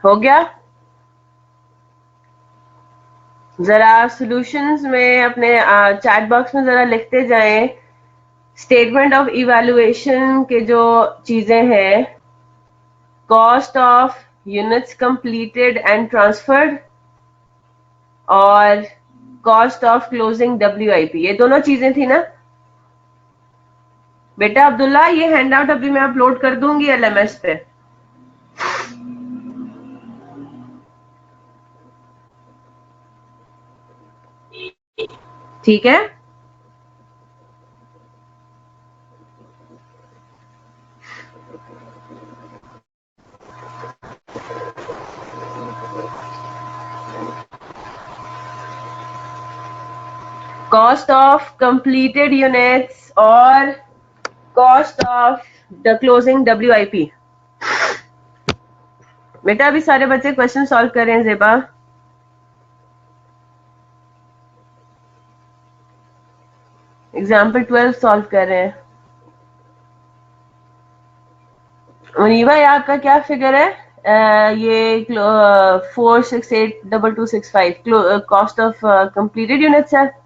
हो गया। जरा सॉल्यूशंस में अपने चैट बॉक्स में जरा लिखते जाएं स्टेटमेंट ऑफ इवैल्यूएशन के जो चीजें हैं, cost of units completed and transferred और कॉस्ट ऑफ क्लोजिंग WIP, ये दोनों चीजें थी ना बेटा अब्दुल्ला? ये हैंड आउट अभी मैं अपलोड कर दूंगी LMS पे। ठीक है, कॉस्ट ऑफ कंप्लीटेड यूनिट्स और cost of the closing WIP। बेटा अभी सारे बच्चे क्वेश्चन सॉल्व कर रहे हैं। जेबा एग्जाम्पल 12 सॉल्व कर रहे हैं। मुनीबा ये आपका क्या फिगर है? ये 4682265 कॉस्ट ऑफ कंप्लीटेड यूनिट्स है।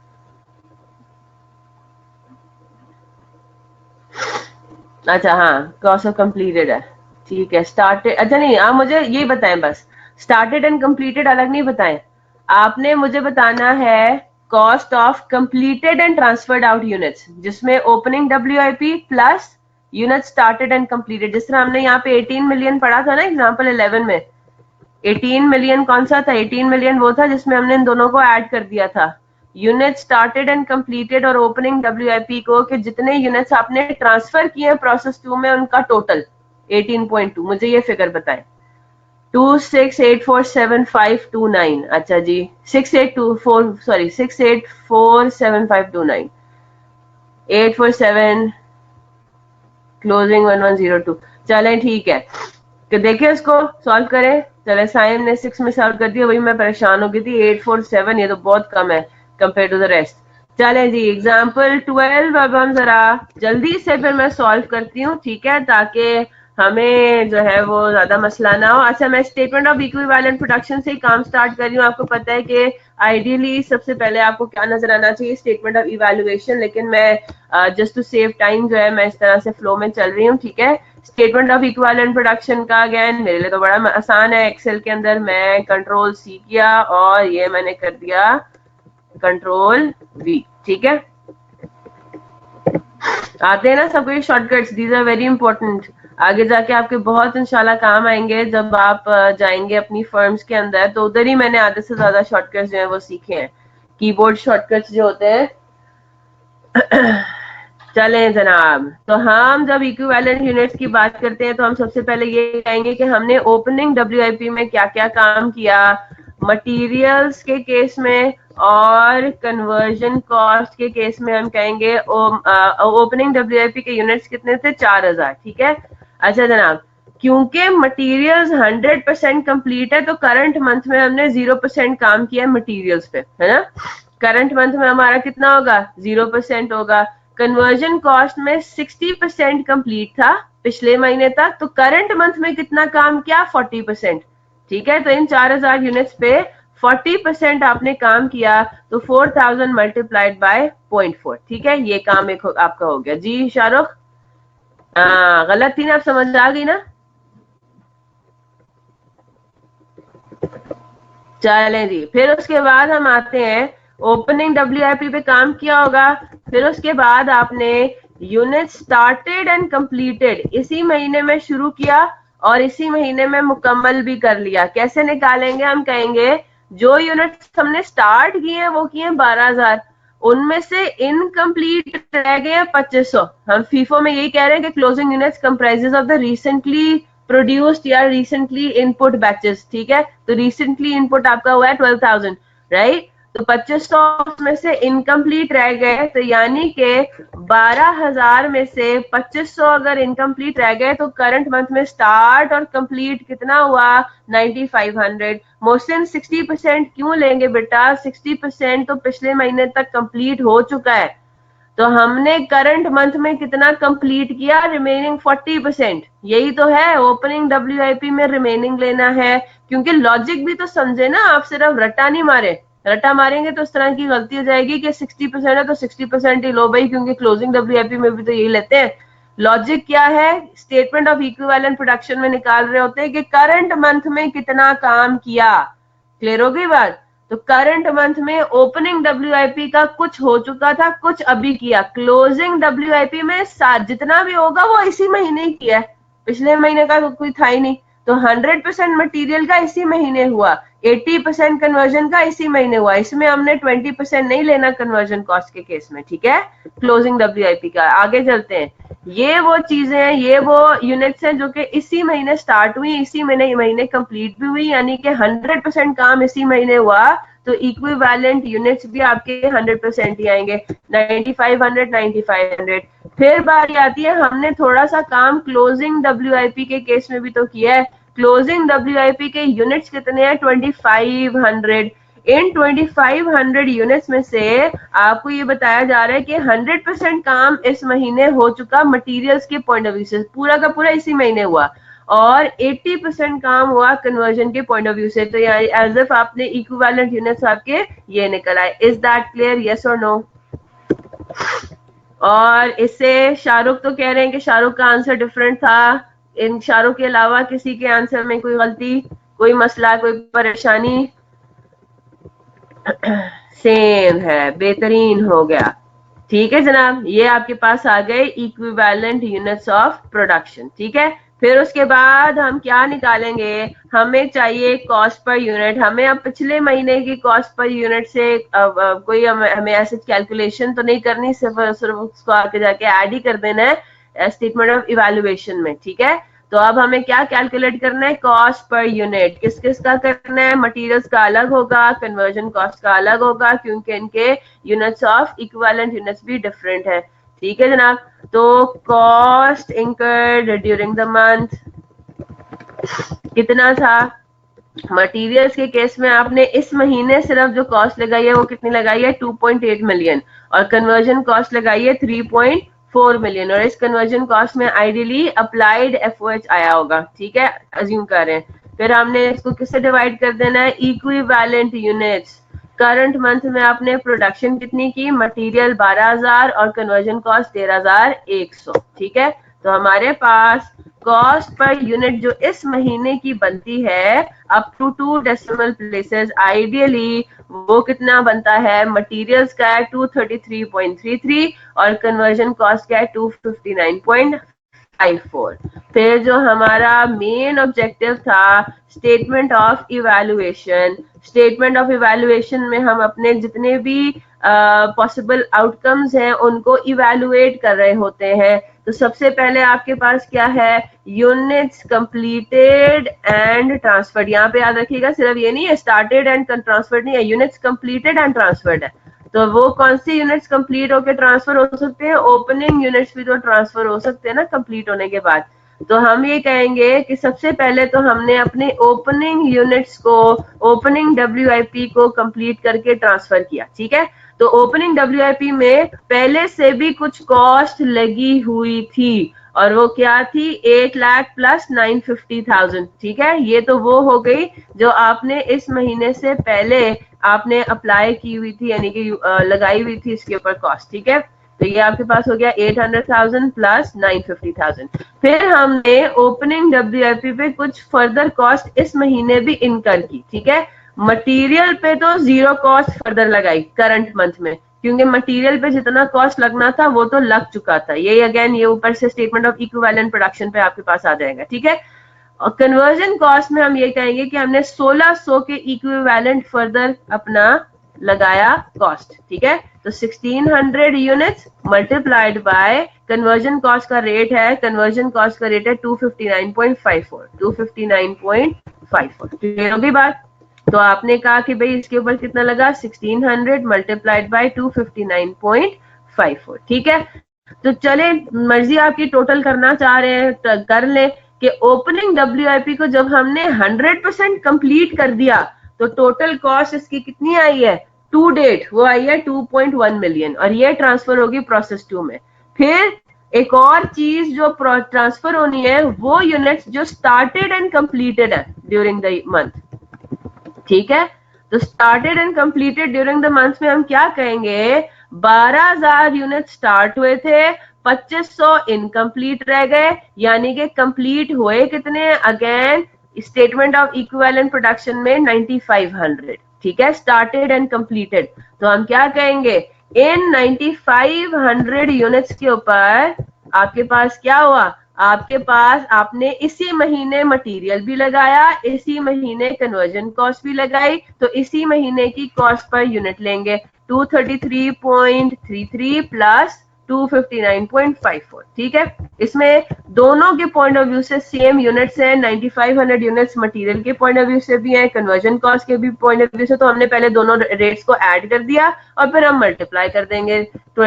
अच्छा हाँ, कॉस्ट ऑफ कंप्लीटेड है। ठीक है, स्टार्टेड, अच्छा नहीं, आप मुझे ये बताएं बस, स्टार्टेड एंड कंप्लीटेड अलग नहीं बताएं। आपने मुझे बताना है cost of completed and transferred out units, जिसमें opening WIP plus unit started and completed. जिस तरह हमने यहाँ पे 18 मिलियन पढ़ा था ना एग्जाम्पल 11 में, 18 मिलियन कौन सा था? 18 मिलियन वो था जिसमें हमने इन दोनों को ऐड कर दिया था, यूनिट स्टार्टेड एंड कंप्लीटेड और ओपनिंग WIP को, कि जितने यूनिट्स आपने ट्रांसफर किए हैं प्रोसेस 2 में उनका टोटल 18.2। मुझे ये फिगर बताएं। 26847529। अच्छा जी, 6824, सॉरी 68477529, 847 क्लोजिंग 1102। चलें ठीक है, कि देखें इसको सॉल्व करें। चले, साइम ने 6 में सॉल्व कर दिया, वही मैं परेशान हो गई थी। 847 ये तो बहुत कम है कंपेयर टू द रेस्ट। चले जी, एग्जाम्पल 12 अब हम जरा जल्दी से फिर मैं सॉल्व करती हूँ, ठीक है, ताकि हमें जो है वो ज्यादा मसला ना हो। अच्छा, मैं स्टेटमेंट ऑफ इक्विवेलेंट प्रोडक्शन से ही काम स्टार्ट कर रही हूँ। आपको पता है कि आइडियली सबसे पहले आपको क्या नजर आना चाहिए, स्टेटमेंट ऑफ इवैल्यूएशन, लेकिन मैं जस्ट टू सेव टाइम जो है मैं इस तरह से फ्लो में चल रही हूँ, ठीक है। स्टेटमेंट ऑफ इक्विवेलेंट प्रोडक्शन का अगेन मेरे लिए तो बड़ा आसान है। एक्सेल के अंदर मैं कंट्रोल C किया और ये मैंने कर दिया कंट्रोल V, ठीक है। आते हैं ना सबको ये shortcuts, these are very important. आगे जाके आपके बहुत इंशाल्लाह काम आएंगे। जब आप जाएंगे अपनी फर्म्स के अंदर तो उधर ही मैंने आधे से ज्यादा शॉर्टकट्स जो है वो सीखे हैं, कीबोर्ड शॉर्टकट्स जो होते हैं। चलें जनाब, तो हम जब इक्विवेलेंट यूनिट्स की बात करते हैं तो हम सबसे पहले ये कहेंगे कि हमने ओपनिंग WIP में क्या क्या काम किया मटेरियल्स के केस में, और कन्वर्जन कॉस्ट के केस में हम कहेंगे ओपनिंग WIP के यूनिट्स कितने थे? 4000, ठीक है। अच्छा जनाब, क्योंकि मटेरियल्स 100% कंप्लीट है तो करंट मंथ में हमने 0% काम किया मटेरियल्स पे, है ना। करंट मंथ में हमारा कितना होगा? 0% होगा। कन्वर्जन कॉस्ट में 60% कंप्लीट था पिछले महीने तक, तो करंट मंथ में कितना काम किया? 40%, ठीक है। तो इन 4000 यूनिट्स पे 40% आपने काम किया, तो 4000 मल्टीप्लाइड बाय 0.4, ठीक है। ये काम एक आपका हो गया जी। शाहरुख, गलत थी ना? आप समझ आ गई ना? चलें जी, फिर उसके बाद हम आते हैं ओपनिंग WIP पे काम किया होगा, फिर उसके बाद आपने यूनिट स्टार्टेड एंड कंप्लीटेड इसी महीने में शुरू किया और इसी महीने में मुकम्मल भी कर लिया। कैसे निकालेंगे? हम कहेंगे जो यूनिट्स हमने स्टार्ट किए हैं वो किए 12000, उनमें से इनकम्प्लीट रह गए 2500। हम फीफो में यही कह रहे हैं कि closing units comprises of the recently produced या रिसेंटली इनपुट बैचेस, ठीक है। तो रिसेंटली इनपुट आपका हुआ है 12,000, राइट। तो 2500 में से इनकम्प्लीट रह गए, तो यानी कि 12,000 में से 2500 अगर इनकम्प्लीट रह गए तो करंट मंथ में स्टार्ट और कंप्लीट कितना हुआ? 9500। मोहसिन 60% क्यों लेंगे बेटा? 60% तो पिछले महीने तक कंप्लीट हो चुका है। तो हमने करंट मंथ में कितना कंप्लीट किया, रिमेनिंग 40%। यही तो है ओपनिंग डब्ल्यूआईपी में रिमेनिंग लेना है, क्योंकि लॉजिक भी तो समझे ना, आप सिर्फ रट्टा नहीं मारे। रट्टा मारेंगे तो इस तरह की गलती हो जाएगी कि 60% है तो 60% ही लो भाई, क्योंकि क्लोजिंग डब्ल्यूआईपी में भी तो यही लेते हैं। लॉजिक क्या है, स्टेटमेंट ऑफ इक्विवेलेंट प्रोडक्शन में निकाल रहे होते हैं कि करंट मंथ में कितना काम किया। क्लियर हो गई बात। तो करंट मंथ में ओपनिंग डब्ल्यूआईपी का कुछ हो चुका था, कुछ अभी किया। क्लोजिंग डब्ल्यूआईपी में जितना भी होगा वो इसी महीने ही किया है, पिछले महीने का तो कोई था ही नहीं। तो 100% मटेरियल का इसी महीने हुआ, 80% कन्वर्जन का इसी महीने हुआ। इसमें हमने 20% नहीं लेना कन्वर्जन कॉस्ट के केस में, ठीक है, क्लोजिंग डब्ल्यूआईपी का। आगे चलते हैं। ये वो चीजें हैं, ये वो यूनिट्स हैं जो कि इसी महीने स्टार्ट हुई, इसी महीने कंप्लीट भी हुई, यानी कि 100% काम इसी महीने हुआ। तो इक्विवेलेंट यूनिट्स भी आपके 100% ही आएंगे, 9500 9500। फिर बारी आती है, हमने थोड़ा सा काम क्लोजिंग डब्ल्यूआईपी के केस में भी तो किया है। क्लोजिंग डब्ल्यूआईपी के यूनिट्स कितने हैं, 2500। इन 2500 यूनिट्स में से आपको ये बताया जा रहा है कि 100% काम इस महीने हो चुका मटेरियल्स के पॉइंट ऑफ व्यू से, पूरा का पूरा इसी महीने हुआ। और 80% काम हुआ कन्वर्जन के पॉइंट ऑफ व्यू से। तो एज इफ आपने इक्विवेलेंट यूनिट्स आपके ये निकल आए। इज दैट क्लियर, यस और नो? और इससे शाहरुख तो कह रहे हैं कि शाहरुख का आंसर डिफरेंट था। इन शाहरुख के अलावा किसी के आंसर में कोई गलती, कोई मसला, कोई परेशानी? सेम है, बेहतरीन हो गया। ठीक है जनाब, ये आपके पास आ गए इक्विवेलेंट यूनिट्स ऑफ प्रोडक्शन। ठीक है, फिर उसके बाद हम क्या निकालेंगे, हमें चाहिए कॉस्ट पर यूनिट। हमें अब पिछले महीने की कॉस्ट पर यूनिट से कोई हमें ऐसे कैलकुलेशन तो नहीं करनी, सिर्फ उसको आके जाके ऐड ही कर देना है स्टेटमेंट ऑफ इवेल्युएशन में। ठीक है, तो अब हमें क्या कैलकुलेट करना है, कॉस्ट पर यूनिट। किस किस का करना है, मटेरियल्स का अलग होगा, कन्वर्जन कॉस्ट का अलग होगा, क्योंकि इनके यूनिट्स ऑफ इक्विवेलेंट यूनिट्स भी डिफरेंट है। ठीक है जनाब, तो cost incurred during the month कितना था। मटेरियल्स के केस में आपने इस महीने सिर्फ जो कॉस्ट लगाई है वो कितनी लगाई है, 2.8 मिलियन, और कन्वर्जन कॉस्ट लगाई है 3.4 मिलियन। और इस कन्वर्जन कॉस्ट में आइडियली अप्लाइड एफओएच आया होगा। ठीक है, अज्यूम कर रहे हैं। फिर हमने इसको किससे डिवाइड कर देना है, इक्विवेलेंट यूनिट्स। करंट मंथ में आपने प्रोडक्शन कितनी की, मटेरियल 12,000 और कन्वर्जन कॉस्ट 13,100। ठीक है, तो हमारे पास कॉस्ट पर यूनिट जो इस महीने की बनती है up to 2 decimal places, ideally वो कितना बनता है, मटेरियल्स का है 233.33 और कन्वर्जन कॉस्ट का है 259.54। फिर जो हमारा मेन ऑब्जेक्टिव था, statement of evaluation. Statement of evaluation में हम अपने जितने भी पॉसिबल आउटकम्स हैं उनको इवैल्यूएट कर रहे होते हैं। तो सबसे पहले आपके पास क्या है, यूनिट्स कंप्लीटेड एंड ट्रांसफर्ड। यहाँ पे याद रखिएगा, सिर्फ ये नहीं है स्टार्टेड एंड ट्रांसफर्ड नहीं है, यूनिट्स कंप्लीटेड एंड ट्रांसफर्ड है। तो वो कौन सी यूनिट्स कंप्लीट होकर ट्रांसफर हो सकते हैं, ओपनिंग यूनिट्स भी तो ट्रांसफर हो सकते हैं ना कंप्लीट होने के बाद। तो हम ये कहेंगे कि सबसे पहले तो हमने अपने ओपनिंग यूनिट्स को, ओपनिंग डब्ल्यूआईपी को कंप्लीट करके ट्रांसफर किया। ठीक है, तो ओपनिंग डब्ल्यूआईपी में पहले से भी कुछ कॉस्ट लगी हुई थी, और वो क्या थी, 8 लाख प्लस 950,000। ठीक है, ये तो वो हो गई जो आपने इस महीने से पहले आपने अप्लाई की हुई थी, यानी कि लगाई हुई थी इसके ऊपर कॉस्ट। ठीक है, तो ये आपके पास हो गया 800,000 प्लस 950,000। फिर हमने ओपनिंग डब्ल्यूआईपी पे कुछ फर्दर कॉस्ट इस महीने भी इनकर की। ठीक है, मटेरियल पे तो जीरो कॉस्ट फर्दर लगाई करंट मंथ में, क्योंकि मटेरियल पे जितना कॉस्ट लगना था वो तो लग चुका था। ये अगेन ये ऊपर से स्टेटमेंट ऑफ इक्विवेलेंट प्रोडक्शन पे आपके पास आ जाएगा। ठीक है, और कन्वर्जन कॉस्ट में हम ये कहेंगे कि हमने 1600 के इक्विवेलेंट फर्दर अपना लगाया कॉस्ट। ठीक है, तो 1600 units multiplied by conversion cost का रेट है, कन्वर्जन कॉस्ट का रेट है 259.54, 259.54। क्लियर होगी बात। तो आपने कहा कि भाई इसके ऊपर कितना लगा, 1600 मल्टीप्लाइड बाय 259.54। ठीक है, तो चले मर्जी आपकी, टोटल करना चाह रहे हैं तो कर ले कि ओपनिंग डब्ल्यूआईपी को जब हमने 100% कंप्लीट कर दिया तो टोटल कॉस्ट इसकी कितनी आई है, टू डेट वो आई है 2.1 मिलियन, और ये ट्रांसफर होगी प्रोसेस 2 में। फिर एक और चीज जो ट्रांसफर होनी है वो यूनिट्स जो स्टार्टेड एंड कंप्लीटेड है ड्यूरिंग द मंथ, ठीक है। तो started and completed during the month में हम क्या कहेंगे, 12,000 यूनिट स्टार्ट हुए थे, 2500 इनकम्प्लीट रह गए, यानी कि कंप्लीट हुए कितने, again statement of equivalent production में 9500, ठीक है, स्टार्टेड एंड कंप्लीटेड। तो हम क्या कहेंगे, इन 9500 यूनिट्स के ऊपर आपके पास क्या हुआ, आपके पास आपने इसी महीने मटेरियल भी लगाया, इसी महीने कन्वर्जन कॉस्ट भी लगाई, तो इसी महीने की कॉस्ट पर यूनिट लेंगे 233.33 प्लस 259.54, ठीक है। इसमें दोनों के पॉइंट ऑफ व्यू से सेम यूनिट्स हैं, 9500 यूनिट्स मटेरियल के पॉइंट ऑफ व्यू से भी हैं, कन्वर्जन कॉस्ट के भी पॉइंट ऑफ व्यू से। तो हमने पहले दोनों रेट्स को ऐड कर दिया और फिर हम मल्टीप्लाई कर देंगे, तो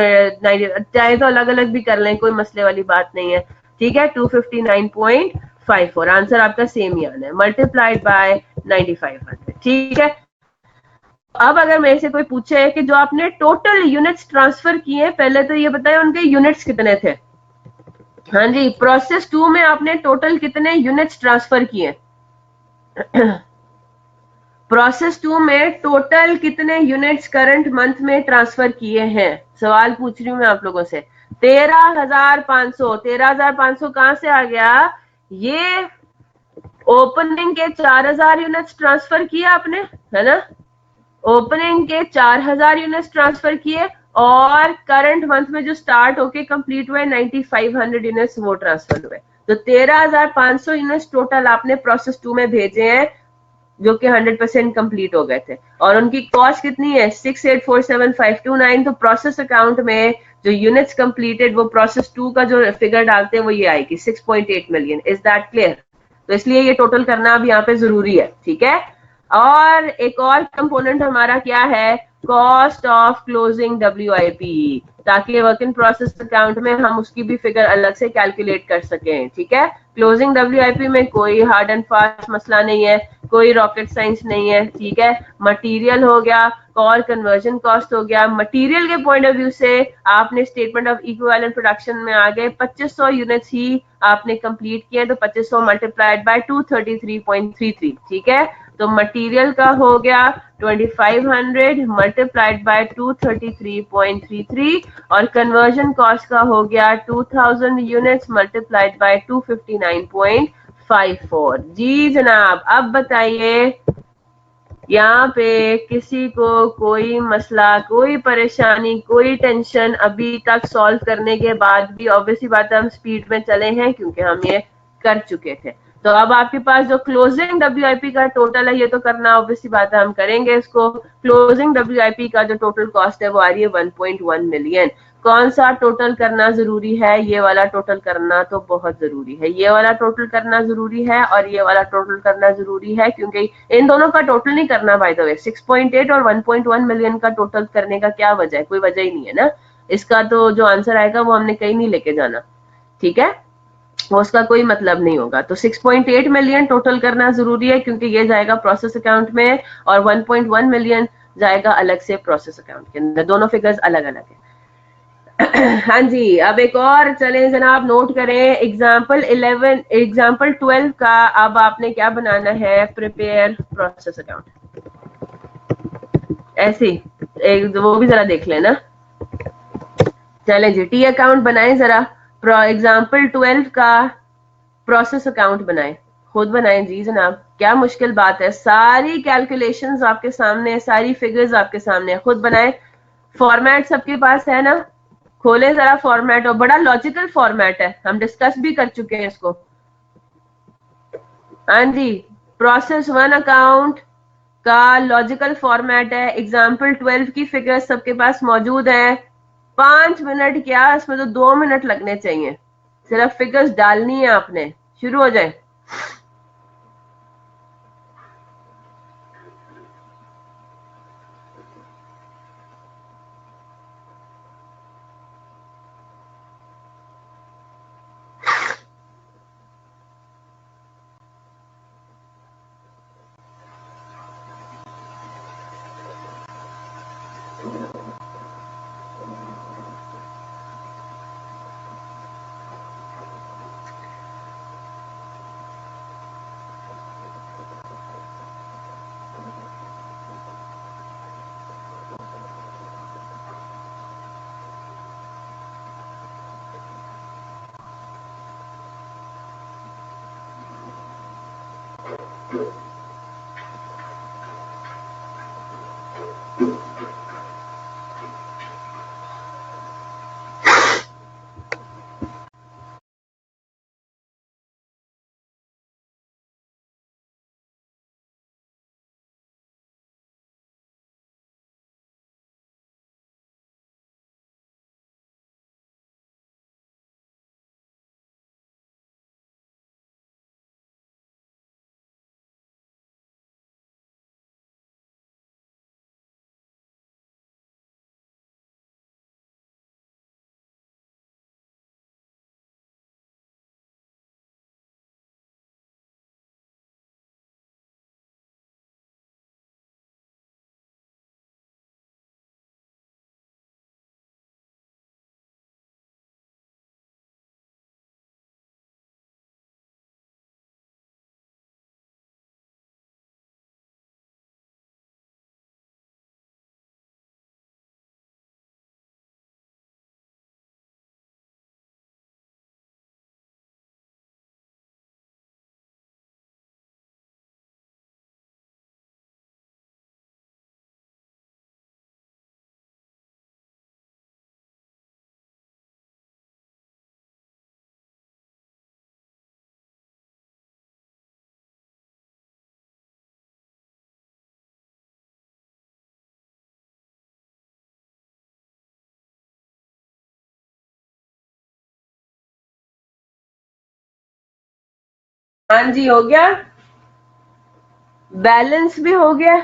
चाहे तो अलग अलग भी कर लें, कोई मसले वाली बात नहीं है, ठीक है। 259.54 आंसर आपका सेम ही आना है, मल्टीप्लाइड बाय 9500, ठीक है। अब अगर मेरे से कोई पूछे कि जो आपने टोटल यूनिट्स ट्रांसफर किए, पहले तो ये बताए उनके यूनिट्स कितने थे। हाँ जी, प्रोसेस 2 में आपने टोटल कितने यूनिट्स ट्रांसफर किए प्रोसेस 2 में टोटल कितने यूनिट्स करंट मंथ में ट्रांसफर किए हैं, सवाल पूछ रही हूँ मैं आप लोगों से। 13,500, 13,500 कहां से आ गया, ये ओपनिंग के 4,000 यूनिट्स ट्रांसफर किए आपने, है ना, ओपनिंग के 4,000 यूनिट्स ट्रांसफर किए, और करंट मंथ में जो स्टार्ट होके कंप्लीट हुए 9,500 यूनिट्स वो ट्रांसफर हुए। तो 13,500 यूनिट्स टोटल आपने प्रोसेस 2 में भेजे हैं, जो कि 100% कंप्लीट हो गए थे, और उनकी कॉस्ट कितनी है 6847529। तो प्रोसेस अकाउंट में जो यूनिट्स कंप्लीटेड वो प्रोसेस 2 का जो फिगर डालते हैं वो ये आएगी 6.8 मिलियन। Is that clear? तो इसलिए ये टोटल करना अब यहाँ पे जरूरी है, ठीक है। और एक और कंपोनेंट हमारा क्या है, कॉस्ट ऑफ क्लोजिंग WIP, ताकि वर्क इन प्रोसेस अकाउंट में हम उसकी भी फिगर अलग से कैलकुलेट कर सकें, ठीक है। क्लोजिंग WIP में कोई हार्ड एंड फास्ट मसला नहीं है, कोई रॉकेट साइंस नहीं है, ठीक है। मटेरियल हो गया और कन्वर्जन कॉस्ट हो गया। मटेरियल के पॉइंट ऑफ व्यू से आपने स्टेटमेंट ऑफ इक्विवेलेंट प्रोडक्शन में आ गए 2500 यूनिट्स ही आपने कंप्लीट किए, तो 2500 मल्टीप्लाइड बाय 233.33, ठीक है। तो मटेरियल का हो गया 2500 मल्टीप्लाइड बाय 233.33, और कन्वर्जन कॉस्ट का हो गया 2000 यूनिट्स मल्टीप्लाइड बाय 259.54। जी जनाब, अब बताइए यहाँ पे किसी को कोई मसला, कोई परेशानी, कोई टेंशन अभी तक सॉल्व करने के बाद भी? ऑब्वियसली बात है हम स्पीड में चले हैं क्योंकि हम ये कर चुके थे। तो अब आपके पास जो क्लोजिंग WIP का टोटल है ये तो करना ऑब्वियसली बात है, हम करेंगे इसको। क्लोजिंग WIP का जो टोटल कॉस्ट है वो आ रही है 1.1 मिलियन। कौन सा टोटल करना जरूरी है, ये वाला टोटल करना तो बहुत जरूरी है, ये वाला टोटल करना जरूरी है, और ये वाला टोटल करना जरूरी है, क्योंकि इन दोनों का टोटल नहीं करना बाय द वे। 6.8 और 1.1 मिलियन का टोटल करने का क्या वजह है, कोई वजह ही नहीं है ना। इसका तो जो आंसर आएगा वो हमने कहीं नहीं लेके जाना, ठीक है, वो उसका कोई मतलब नहीं होगा। तो 6.8 मिलियन टोटल करना जरूरी है क्योंकि ये जाएगा प्रोसेस अकाउंट में, और 1.1 मिलियन जाएगा अलग से प्रोसेस अकाउंट के अंदर, दोनों फिगर्स अलग अलग है। हाँ जी, अब एक और चलें जनाब, नोट करें एग्जाम्पल 11, एग्जाम्पल 12 का। अब आपने क्या बनाना है, प्रिपेयर प्रोसेस अकाउंट, ऐसे एक वो भी जरा देख लेना। चलें जी, टी अकाउंट बनाएं जरा, एग्जाम्पल 12 का प्रोसेस अकाउंट बनाएं, खुद बनाएं जी जनाब, क्या मुश्किल बात है, सारी कैलकुलेशंस आपके सामने है, सारी फिगर्स आपके सामने है, खुद बनाएं। फॉर्मेट सबके पास है ना, खोले जरा फॉर्मेट, और बड़ा लॉजिकल फॉर्मेट है, हम डिस्कस भी कर चुके हैं इसको। हाँ जी, प्रोसेस 1 अकाउंट का लॉजिकल फॉर्मेट है। एग्जाम्पल 12 की फिगर्स सबके पास मौजूद है। 5 मिनट क्या, इसमें तो 2 मिनट लगने चाहिए, सिर्फ फिगर्स डालनी है आपने। शुरू हो जाए। हाँ जी, हो गया। बैलेंस भी हो गया।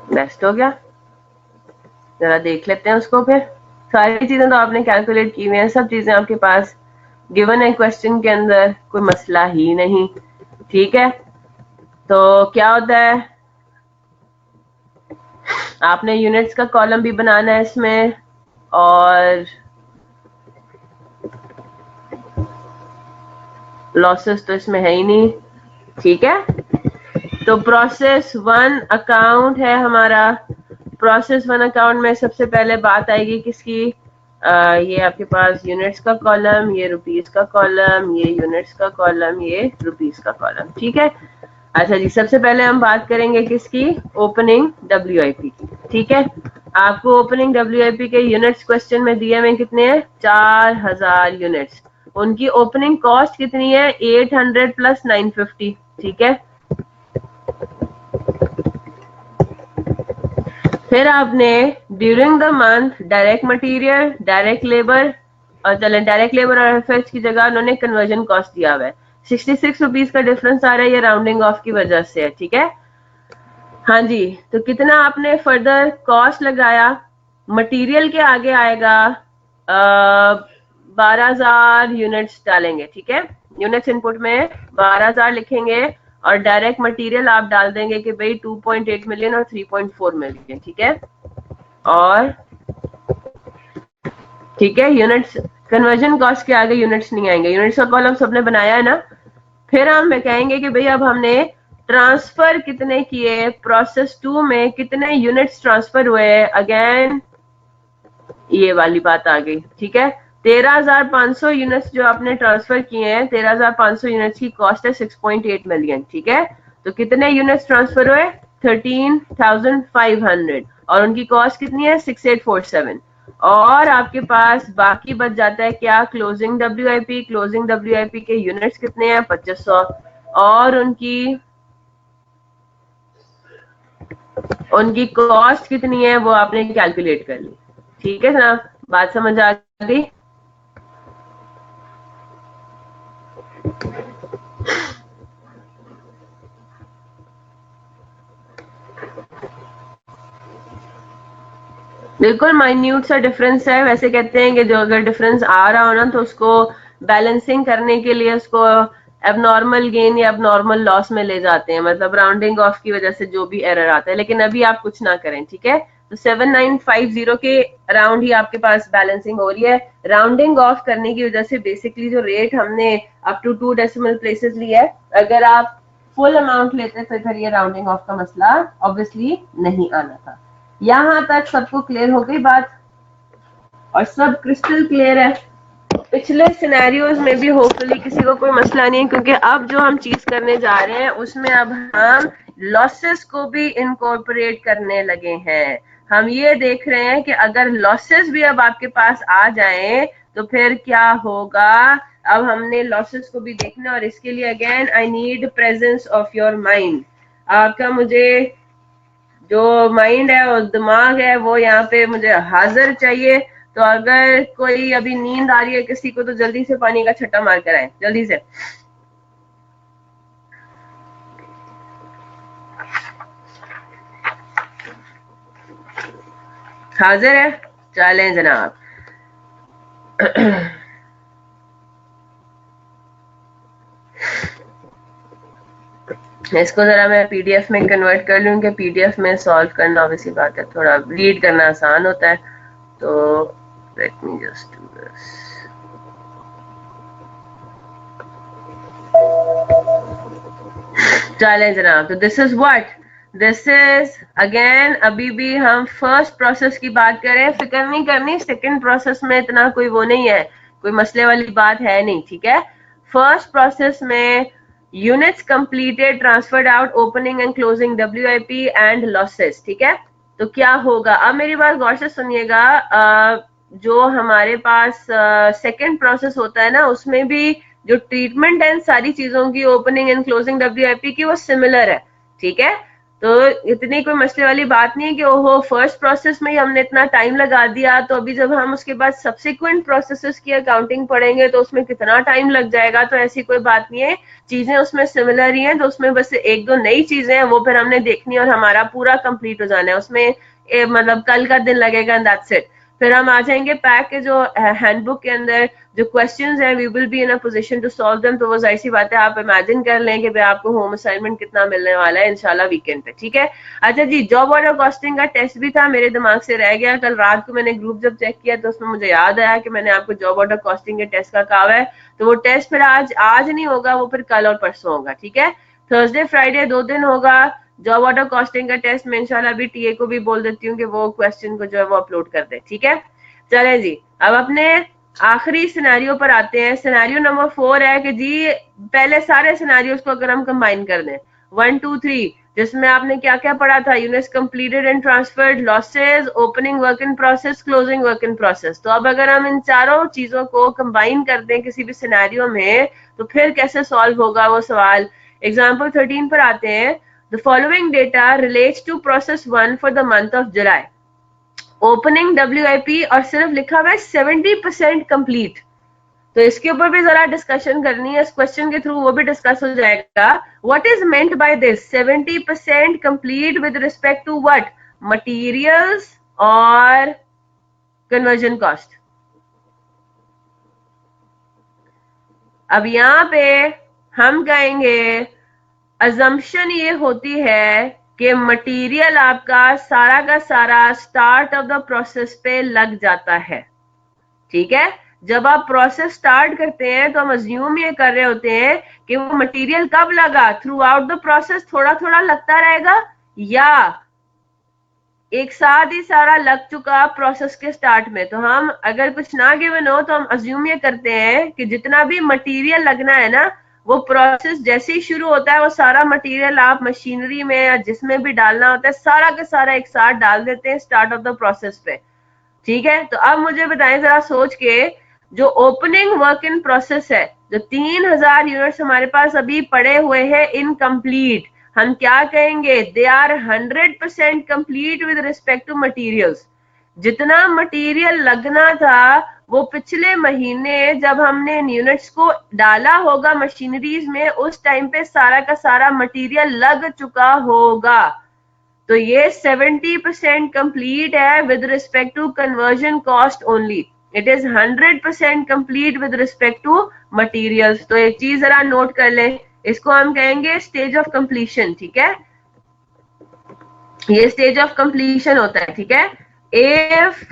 बेस्ट हो गया। जरा देख लेते हैं उसको फिर। सारी चीजें तो आपने कैलकुलेट की हुई हैं, सब चीजें आपके पास गिवन है क्वेश्चन के अंदर, कोई मसला ही नहीं। ठीक है, तो क्या होता है, आपने यूनिट्स का कॉलम भी बनाना है इसमें, और लॉसेस तो इसमें है ही नहीं। ठीक है, तो प्रोसेस वन अकाउंट है हमारा। प्रोसेस वन अकाउंट में सबसे पहले बात आएगी किसकी, ये आपके पास यूनिट्स का कॉलम, ये रुपीस का कॉलम, ये यूनिट्स का कॉलम, ये रुपीस का कॉलम। ठीक है, अच्छा जी, सबसे पहले हम बात करेंगे किसकी, ओपनिंग डब्ल्यूआईपी की। ठीक है, आपको ओपनिंग डब्ल्यूआईपी के यूनिट्स क्वेश्चन में दिए हुए कितने हैं, 4000 यूनिट्स। उनकी ओपनिंग कॉस्ट कितनी है, 800 प्लस 950। ठीक है, फिर आपने during the month direct material, direct labour, और चलें डायरेक्ट लेबर और एफएक्स की जगह उन्होंने कन्वर्जन कॉस्ट दिया हुआ है। 66 रुपीज का डिफरेंस आ रहा है, ये राउंडिंग ऑफ की वजह से है। ठीक है, हाँ जी, तो कितना आपने फर्दर कॉस्ट लगाया, मटेरियल के आगे आएगा 12,000 यूनिट्स डालेंगे। ठीक है, यूनिट्स इनपुट में 12,000 लिखेंगे, और डायरेक्ट मटेरियल आप डाल देंगे कि भाई 2.8 मिलियन और 3.4 मिलियन। ठीक है, और ठीक है, यूनिट्स कन्वर्जन कॉस्ट के आगे यूनिट्स नहीं आएंगे, यूनिट्स का कॉलम सबने बनाया है ना। फिर हम कहेंगे कि भाई अब हमने ट्रांसफर कितने किए, प्रोसेस टू में कितने यूनिट्स ट्रांसफर हुए, अगेन ये वाली बात आ गई। ठीक है, 13,500 यूनिट्स जो आपने ट्रांसफर किए हैं, 13,500 यूनिट्स की कॉस्ट है 6.8 मिलियन। ठीक है, तो कितने यूनिट्स ट्रांसफर हुए, 13,500, और उनकी कॉस्ट कितनी है, 6847। और आपके पास बाकी बच जाता है क्या, क्लोजिंग डब्ल्यूआईपी। क्लोजिंग डब्ल्यूआईपी के यूनिट्स कितने हैं, 2500, और उनकी उनकी कॉस्ट कितनी है वो आपने कैलकुलेट कर ली। ठीक है ना, बात समझ आ गई। बिल्कुल माइन्यूट सा डिफरेंस है। वैसे कहते हैं कि जो अगर डिफरेंस आ रहा हो ना, तो उसको बैलेंसिंग करने के लिए उसको एबनॉर्मल गेन या एबनॉर्मल लॉस में ले जाते हैं, मतलब राउंडिंग ऑफ की वजह से जो भी एरर आता है। लेकिन अभी आप कुछ ना करें, ठीक है। तो 7950 के अराउंड ही आपके पास बैलेंसिंग हो रही है। राउंडिंग ऑफ करने की वजह से बेसिकली जो रेट हमने अप टू 2 डेसिमल प्लेसेस लिया है, अगर आप फुल अमाउंट लेते तो फिर ये राउंडिंग ऑफ का मसला ऑब्वियसली नहीं आना था। यहां तक सबको क्लियर हो गई बात और सब क्रिस्टल क्लियर है। पिछले सिनेरियोज में भी होपफुली किसी को कोई मसला नहीं है, क्योंकि अब जो हम चीज करने जा रहे हैं उसमें अब हम लॉसेस को भी इनकॉर्पोरेट करने लगे हैं। हम ये देख रहे हैं कि अगर लॉसेस भी अब आपके पास आ जाएं तो फिर क्या होगा। अब हमने लॉसेस को भी देखना, और इसके लिए again I need presence of your mind. आपका मुझे जो माइंड है और दिमाग है वो यहाँ पे मुझे हाजिर चाहिए। तो अगर कोई अभी नींद आ रही है किसी को तो जल्दी से पानी का छट्टा मार कर आए, जल्दी से। हाजिर है? चलें जनाब। इसको जरा मैं पीडीएफ में कन्वर्ट कर लूँ कि पीडीएफ में सॉल्व करना ऑब्वियसली बात है, थोड़ा रीड करना आसान होता है। तो let me just do this. चलें जनाब, तो this is what, this is again अभी भी हम फर्स्ट प्रोसेस की बात करें। फिक्र नहीं करनी, सेकंड प्रोसेस में इतना कोई वो नहीं है, कोई मसले वाली बात है नहीं, ठीक है। फर्स्ट प्रोसेस में units completed, transferred out, opening and closing WIP and losses, ठीक है। तो क्या होगा, अब मेरी बात गौर से सुनिएगा। जो हमारे पास सेकंड प्रोसेस होता है ना, उसमें भी जो ट्रीटमेंट है सारी चीजों की, ओपनिंग एंड क्लोजिंग डब्ल्यूआईपी की, वो सिमिलर है, ठीक है। तो इतनी कोई मसले वाली बात नहीं है कि ओहो फर्स्ट प्रोसेस में ही हमने इतना टाइम लगा दिया, तो अभी जब हम उसके बाद सब्सिक्वेंट प्रोसेसेस की अकाउंटिंग पढ़ेंगे तो उसमें कितना टाइम लग जाएगा। तो ऐसी कोई बात नहीं है, चीजें उसमें सिमिलर ही हैं। तो उसमें बस एक दो नई चीजें हैं, वो फिर हमने देखनी है और हमारा पूरा कंप्लीट हो जाना है उसमें। मतलब कल का दिन लगेगा एंड दैट्स इट। फिर हम आ जाएंगे पैक के जो हैंडबुक के अंदर जो क्वेश्चंस हैं, we will be in a position to solve them. तो वो जाहिर सी बात है, आप इमेजिन कर लें कि भाई आपको होम असाइनमेंट कितना मिलने वाला है इंशाल्लाह वीकेंड पे, ठीक है। अच्छा जी, जॉब ऑर्डर कॉस्टिंग का टेस्ट भी था, मेरे दिमाग से रह गया। कल रात को मैंने ग्रुप जब चेक किया तो उसमें मुझे याद आया कि मैंने आपको जॉब ऑर्डर कॉस्टिंग के टेस्ट का कहा है। तो वो टेस्ट फिर आज नहीं होगा, वो फिर कल और परसों होगा, ठीक है। थर्सडे फ्राइडे 2 दिन होगा जॉब ऑर्डर कॉस्टिंग का टेस्ट। मैं इंशाल्लाह अभी टीए को भी बोल देती हूँ कि वो क्वेश्चन को जो है वो अपलोड कर दे, ठीक है। चले जी, अब अपने आखिरी सिनेरियो पर आते हैं। सिनेरियो नंबर 4 है कि जी पहले सारे सिनेरियोस को अगर हम कंबाइन कर दें 1 2 3, जिसमें आपने क्या क्या पढ़ा था, units completed and transferred, losses, opening work in process, closing work in process. तो अब अगर हम इन चारों चीजों को कंबाइन कर दें किसी भी सिनेरियो में तो फिर कैसे सॉल्व होगा वो सवाल। एग्जाम्पल 13 पर आते हैं। The following data relates to process 1 for the month of July. Opening WIP और सिर्फ लिखा हुआ है 70% कंप्लीट। तो इसके ऊपर भी जरा डिस्कशन करनी है, इस क्वेश्चन के थ्रू वो भी डिस्कस हो जाएगा। What is meant by this 70% complete with respect to what, materials और कन्वर्जन कॉस्ट। अब यहाँ पे हम कहेंगे अजम्पशन ये होती है कि मटेरियल आपका सारा का सारा स्टार्ट ऑफ द प्रोसेस पे लग जाता है, ठीक है। जब आप प्रोसेस स्टार्ट करते हैं तो हम अज्यूम ये कर रहे होते हैं कि वो मटेरियल कब लगा, थ्रू आउट द प्रोसेस थोड़ा थोड़ा लगता रहेगा, या एक साथ ही सारा लग चुका प्रोसेस के स्टार्ट में। तो हम अगर कुछ ना गिवन हो तो हम अज्यूम ये करते हैं कि जितना भी मटेरियल लगना है ना, वो प्रोसेस जैसे ही शुरू होता है वो सारा मटेरियल आप मशीनरी में या जिसमें भी डालना होता है सारा का सारा एक साथ डाल देते हैं स्टार्ट ऑफ द प्रोसेस पे, ठीक है। तो अब मुझे बताएं जरा सोच के, जो ओपनिंग वर्क इन प्रोसेस है, जो 3000 यूनिट्स हमारे पास अभी पड़े हुए हैं इनकम्प्लीट, हम क्या कहेंगे, they are 100% complete with respect to materials. जितना मटेरियल लगना था वो पिछले महीने जब हमने इन यूनिट्स को डाला होगा मशीनरीज में, उस टाइम पे सारा का सारा मटेरियल लग चुका होगा। तो ये 70% कंप्लीट है with respect to conversion cost only. It is 100% complete with respect to materials. तो एक चीज जरा नोट कर लें, इसको हम कहेंगे स्टेज ऑफ कंप्लीशन, ठीक है, ये स्टेज ऑफ कंप्लीशन होता है, ठीक है। इफ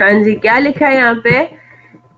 हाँ जी, क्या लिखा है यहाँ पे?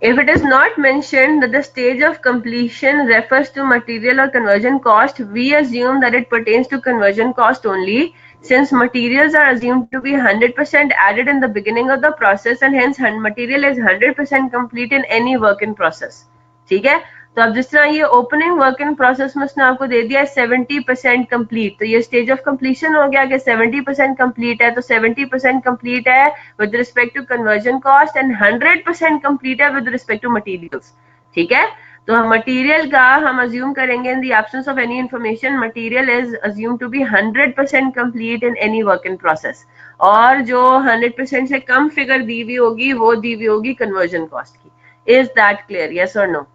If it is not mentioned that the stage of completion refers to material or conversion cost, we assume that it pertains to conversion cost only, since materials are assumed to be 100% added in the beginning of the process and hence material is 100% complete in any work in process. ठीक है, तो अब जिस तरह ये ओपनिंग वर्क इन प्रोसेस में उसने आपको दे दिया है 70% कंप्लीट, तो ये स्टेज ऑफ कंप्लीशन हो गया कि 70% कंप्लीट है, तो 70% कंप्लीट है with respect to conversion cost and 100% complete है विद रिस्पेक्ट टू मटेरियल्स, ठीक है। तो हम मटेरियल का हम अज्यूम करेंगे in the absence of any information, material is assume to be 100% complete in any work in process, और जो 100% से कम फिगर दी हुई होगी वो दी हुई होगी कन्वर्जन कॉस्ट की। Is that clear? यस और नो?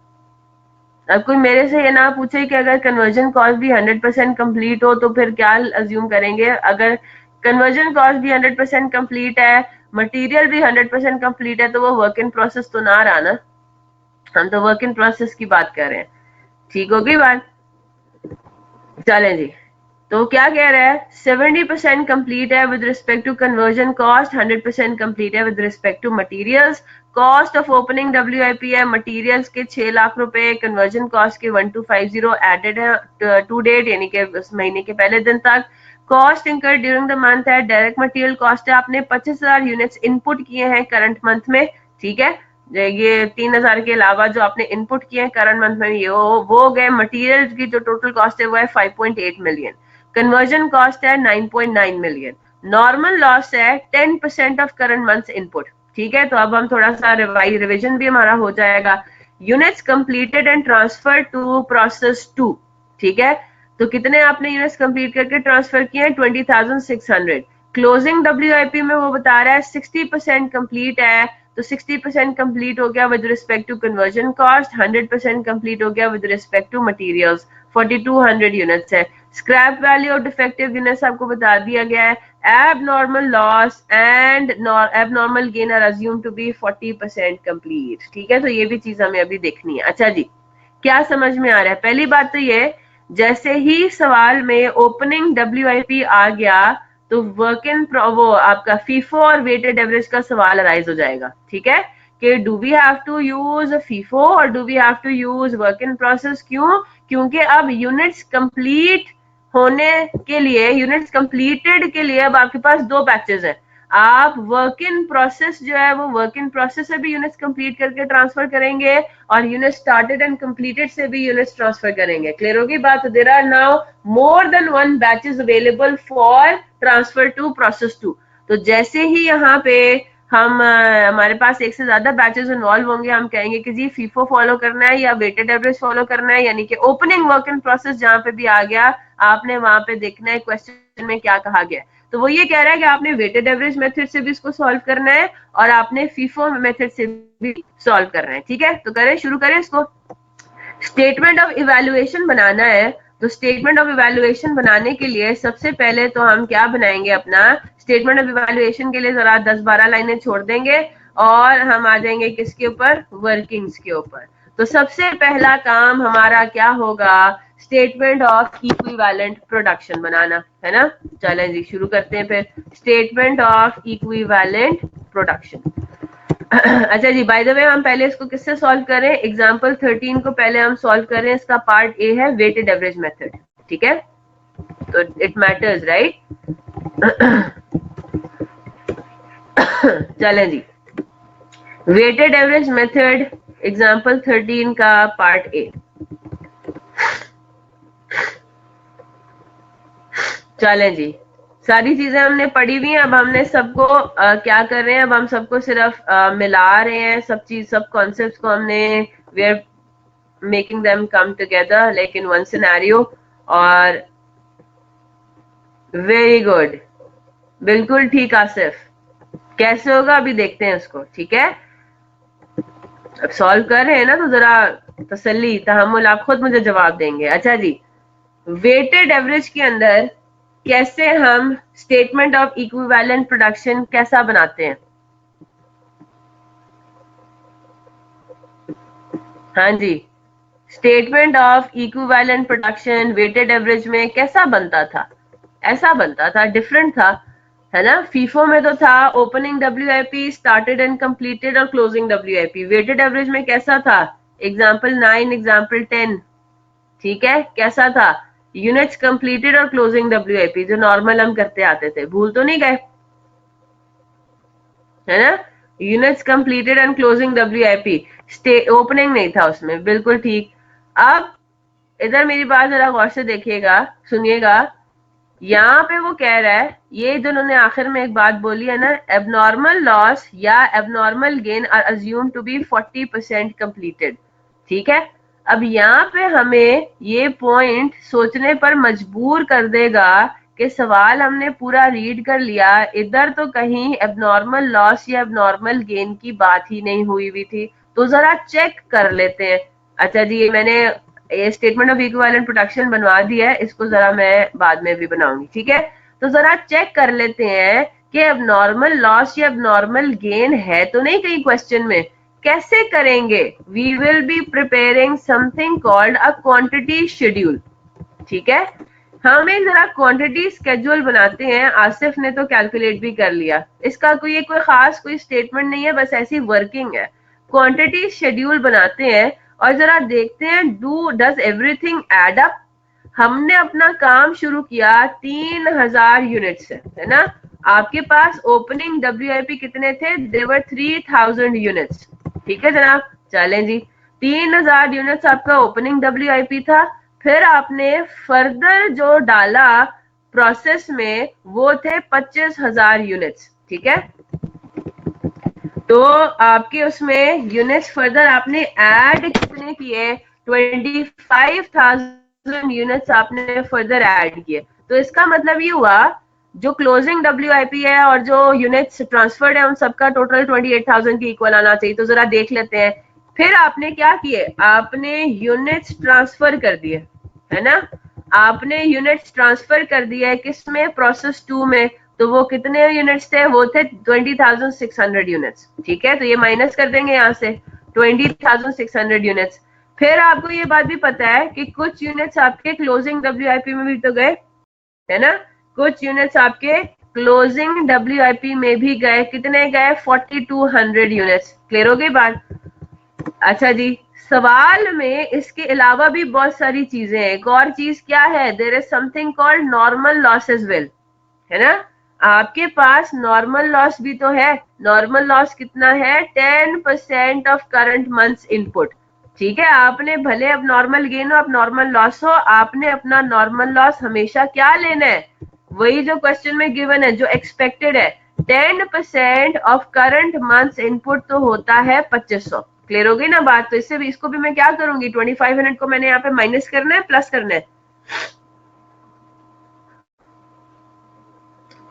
अब कोई मेरे से ये ना पूछे कि अगर कन्वर्जन कॉस्ट भी 100% कंप्लीट हो तो फिर क्या अज्यूम करेंगे। अगर कन्वर्जन कॉस्ट भी 100% कंप्लीट है, मटेरियल भी 100% कंप्लीट है, तो वो वर्क इन प्रोसेस तो ना रहा ना, हम तो वर्क इन प्रोसेस की बात कर रहे हैं। ठीक होगी बात? चलें जी, तो क्या कह रहा है? 70% कंप्लीट है with respect to conversion cost, 100% complete है with respect to materials. Cost of opening WIP है मटेरियल्स के 6 लाख रुपए, कन्वर्जन कॉस्ट के 1250 एडेड है टू डेट, यानी कि उस महीने के पहले दिन तक। Cost incur during the month है, डायरेक्ट मटेरियल कॉस्ट है, आपने 25,000 यूनिट्स इनपुट किए हैं करंट मंथ में, ठीक है। ये 3,000 के अलावा जो आपने इनपुट किए हैं करंट मंथ में, ये वो गए। मटेरियल की जो टोटल कॉस्ट है वो है 5.8 मिलियन, कन्वर्जन कॉस्ट है 9.9 मिलियन, नॉर्मल लॉस है 10% ऑफ करंट मंथ्स इनपुट, ठीक है। तो अब हम थोड़ा सा रिविजन भी हमारा हो जाएगा। Units completed and transfer to process 2, ठीक है। तो कितने आपने यूनिट्स कंप्लीट करके ट्रांसफर किए हैं? 20,600। क्लोजिंग WIP में वो बता रहा है 60% कंप्लीट है, तो 60% कंप्लीट हो गया with respect to conversion cost, 100% complete हो गया with respect to materials, 4200 units है। स्क्रैप वैल्यू और डिफेक्टिव यूनिट्स आपको बता दिया गया है। Abnormal loss and abnormal gain are assume to be 40% complete, ठीक है। तो ये भी चीज हमें अभी देखनी है। अच्छा जी, क्या समझ में आ रहा है? पहली बात तो ये, जैसे ही सवाल में ओपनिंग WIP आ गया तो वर्क इन वो आपका फीफो और वेटेड एवरेज का सवाल अराइज हो जाएगा, ठीक है, कि do we have to use FIFO और do we have to use work in process. क्यों? क्योंकि अब यूनिट्स कंप्लीट होने के लिए, यूनिट्स कंप्लीटेड के लिए अब आपके पास दो बैचेस हैं। आप वर्क इन प्रोसेस जो है वो वर्क इन प्रोसेस से भी यूनिट्स कंप्लीट करके ट्रांसफर करेंगे और यूनिट स्टार्टेड एंड कंप्लीटेड से भी यूनिट्स ट्रांसफर करेंगे। क्लियर होगी बात? There are now more than one batches available for transfer to process 2। तो जैसे ही यहाँ पे हम हमारे पास एक से ज्यादा बैचेस इन्वॉल्व होंगे, हम कहेंगे कि जी फीफो फॉलो करना है या वेटेड एवरेज फॉलो करना है, यानी कि ओपनिंग वर्क इन प्रोसेस जहां पे भी आ गया आपने वहां पे देखना है क्वेश्चन में क्या कहा गया। तो वो ये कह रहा है कि आपने वेटेड एवरेज मेथड से भी इसको सॉल्व करना है और आपने फीफो मेथड से भी सॉल्व करना है, ठीक है। तो करें, शुरू करें इसको। स्टेटमेंट ऑफ इवैल्यूएशन बनाना है। तो स्टेटमेंट ऑफ इवैल्यूएशन बनाने के लिए सबसे पहले तो हम क्या बनाएंगे, अपना स्टेटमेंट ऑफ इवैल्यूएशन के लिए जरा 10-12 लाइनें छोड़ देंगे और हम आ जाएंगे किसके ऊपर, वर्किंग्स के ऊपर। तो सबसे पहला काम हमारा क्या होगा, स्टेटमेंट ऑफ इक्विवेलेंट प्रोडक्शन बनाना, है ना। चलें जी शुरू करते हैं फिर, स्टेटमेंट ऑफ इक्विवेलेंट प्रोडक्शन। अच्छा जी, बाय द वे हम पहले इसको किससे सॉल्व करें, एग्जांपल 13 को पहले हम सॉल्व करें। इसका पार्ट ए है वेटेड एवरेज मेथड, ठीक है, तो इट मैटर्स राइट। चलें जी, वेटेड एवरेज मेथड एग्जांपल 13 का पार्ट ए। चलें जी, सारी चीजें हमने पढ़ी हुई हैं। अब हमने सबको क्या कर रहे हैं, अब हम सबको सिर्फ मिला रहे हैं, सब कॉन्सेप्ट्स को हमने we are making them come together like in one scenario. और वेरी गुड, बिल्कुल ठीक आसिफ, कैसे होगा अभी देखते हैं उसको, ठीक है। अब सॉल्व कर रहे हैं ना, तो जरा तसल्ली तहम्मुल, आप खुद मुझे जवाब देंगे। अच्छा जी, वेटेड एवरेज के अंदर कैसे हम स्टेटमेंट ऑफ इक्विवेलेंट प्रोडक्शन कैसा बनाते हैं, हाँ जी, statement of equivalent production weighted average में कैसा बनता था, ऐसा बनता था, डिफरेंट था, है ना। फीफो में तो था opening WIP, started and completed और क्लोजिंग WIP। वेटेड एवरेज में कैसा था, एग्जांपल 9, एग्जांपल 10, ठीक है, कैसा था, यूनिट्स कंप्लीटेड और क्लोजिंग WIP, जो नॉर्मल हम करते आते थे, भूल तो नहीं गए, है ना। Units completed and closing WIP, opening नहीं था उसमें, बिल्कुल ठीक। अब इधर मेरी बात जरा गौर से देखिएगा, सुनिएगा, यहाँ पे वो कह रहा है, ये जो उन्होंने आखिर में एक बात बोली है ना, एबनॉर्मल लॉस या abnormal gain are assume to be 40% completed, ठीक है। अब यहाँ पे हमें ये पॉइंट सोचने पर मजबूर कर देगा कि सवाल हमने पूरा रीड कर लिया, इधर तो कहीं एबनॉर्मल लॉस या एबनॉर्मल गेन की बात ही नहीं हुई हुई थी, तो जरा चेक कर लेते हैं। अच्छा जी, ये मैंने ये स्टेटमेंट ऑफ इक्विवेलेंट प्रोडक्शन बनवा दिया है, इसको जरा मैं बाद में भी बनाऊंगी, ठीक है। तो जरा चेक कर लेते हैं कि एबनॉर्मल लॉस या एबनॉर्मल गेन है तो नहीं कहीं क्वेश्चन में। कैसे करेंगे, we will be preparing something called a quantity schedule, ठीक है। हम एक जरा क्वांटिटी स्केड्यूल बनाते हैं, आसिफ ने तो कैलकुलेट भी कर लिया, इसका कोई खास कोई स्टेटमेंट नहीं है, बस ऐसी वर्किंग है। क्वांटिटी शेड्यूल बनाते हैं और जरा देखते हैं डज एवरीथिंग एड अप। हमने अपना काम शुरू किया 3000 यूनिट से, है ना। आपके पास ओपनिंग WIP कितने थे, देवर 3000 यूनिट्स, ठीक है जनाब। चलें जी, 3000 यूनिट्स आपका ओपनिंग WIP था। फिर आपने फर्दर जो डाला प्रोसेस में वो थे 25,000 यूनिट्स, ठीक है। तो आपके उसमें यूनिट्स फर्दर आपने ऐड कितने किए, 25,000 यूनिट्स आपने फर्दर ऐड किए। तो इसका मतलब ये हुआ जो क्लोजिंग WIP है और जो यूनिट्स ट्रांसफर्ड है उन सबका टोटल 28,000 के इक्वल आना चाहिए। तो जरा देख लेते हैं, फिर आपने क्या किए, आपने यूनिट्स ट्रांसफर कर दिए, है ना। आपने यूनिट्स ट्रांसफर कर दिया है किसमें, प्रोसेस 2 में। तो वो कितने यूनिट्स थे, वो थे 20,600 यूनिट्स, ठीक है। तो ये माइनस कर देंगे यहाँ से 20,600 यूनिट्स। फिर आपको ये बात भी पता है कि कुछ यूनिट्स आपके क्लोजिंग WIP में भी तो गए, है ना। कुछ यूनिट्स आपके क्लोजिंग WIP में भी गए, कितने गए, 4200 यूनिट्स। क्लियर हो गई बात। अच्छा जी, सवाल में इसके अलावा भी बहुत सारी चीजें हैं। एक और चीज क्या है, there is something called normal loss as well, है ना। आपके पास नॉर्मल लॉस भी तो है। नॉर्मल लॉस कितना है, 10% ऑफ करंट मंथ्स इनपुट, ठीक है। आपने भले अब नॉर्मल गेन हो अब नॉर्मल लॉस हो, आपने अपना नॉर्मल लॉस हमेशा क्या लेना है, वही जो क्वेश्चन में गिवन है, जो एक्सपेक्टेड है, 10% ऑफ करंट मंथ्स इनपुट तो होता है 2500। क्लियर हो गई ना बात। तो इससे भी इसको भी मैं क्या करूंगी, 2500 को मैंने यहाँ पे माइनस करना है, प्लस करना है,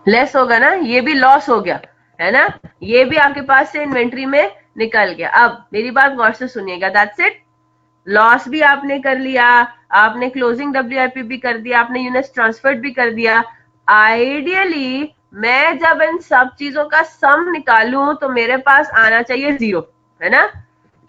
लेस होगा ना, ये भी लॉस हो गया, है ना। ये भी आपके पास से इन्वेंट्री में निकल गया। अब मेरी बात गौर से सुनिएगा, दैट्स इट। लॉस भी आपने कर लिया, आपने क्लोजिंग WIP भी कर दिया, आपने यूनिट्स ट्रांसफर्ड भी कर दिया। आइडियली मैं जब इन सब चीजों का सम निकालूं तो मेरे पास आना चाहिए 0, है ना?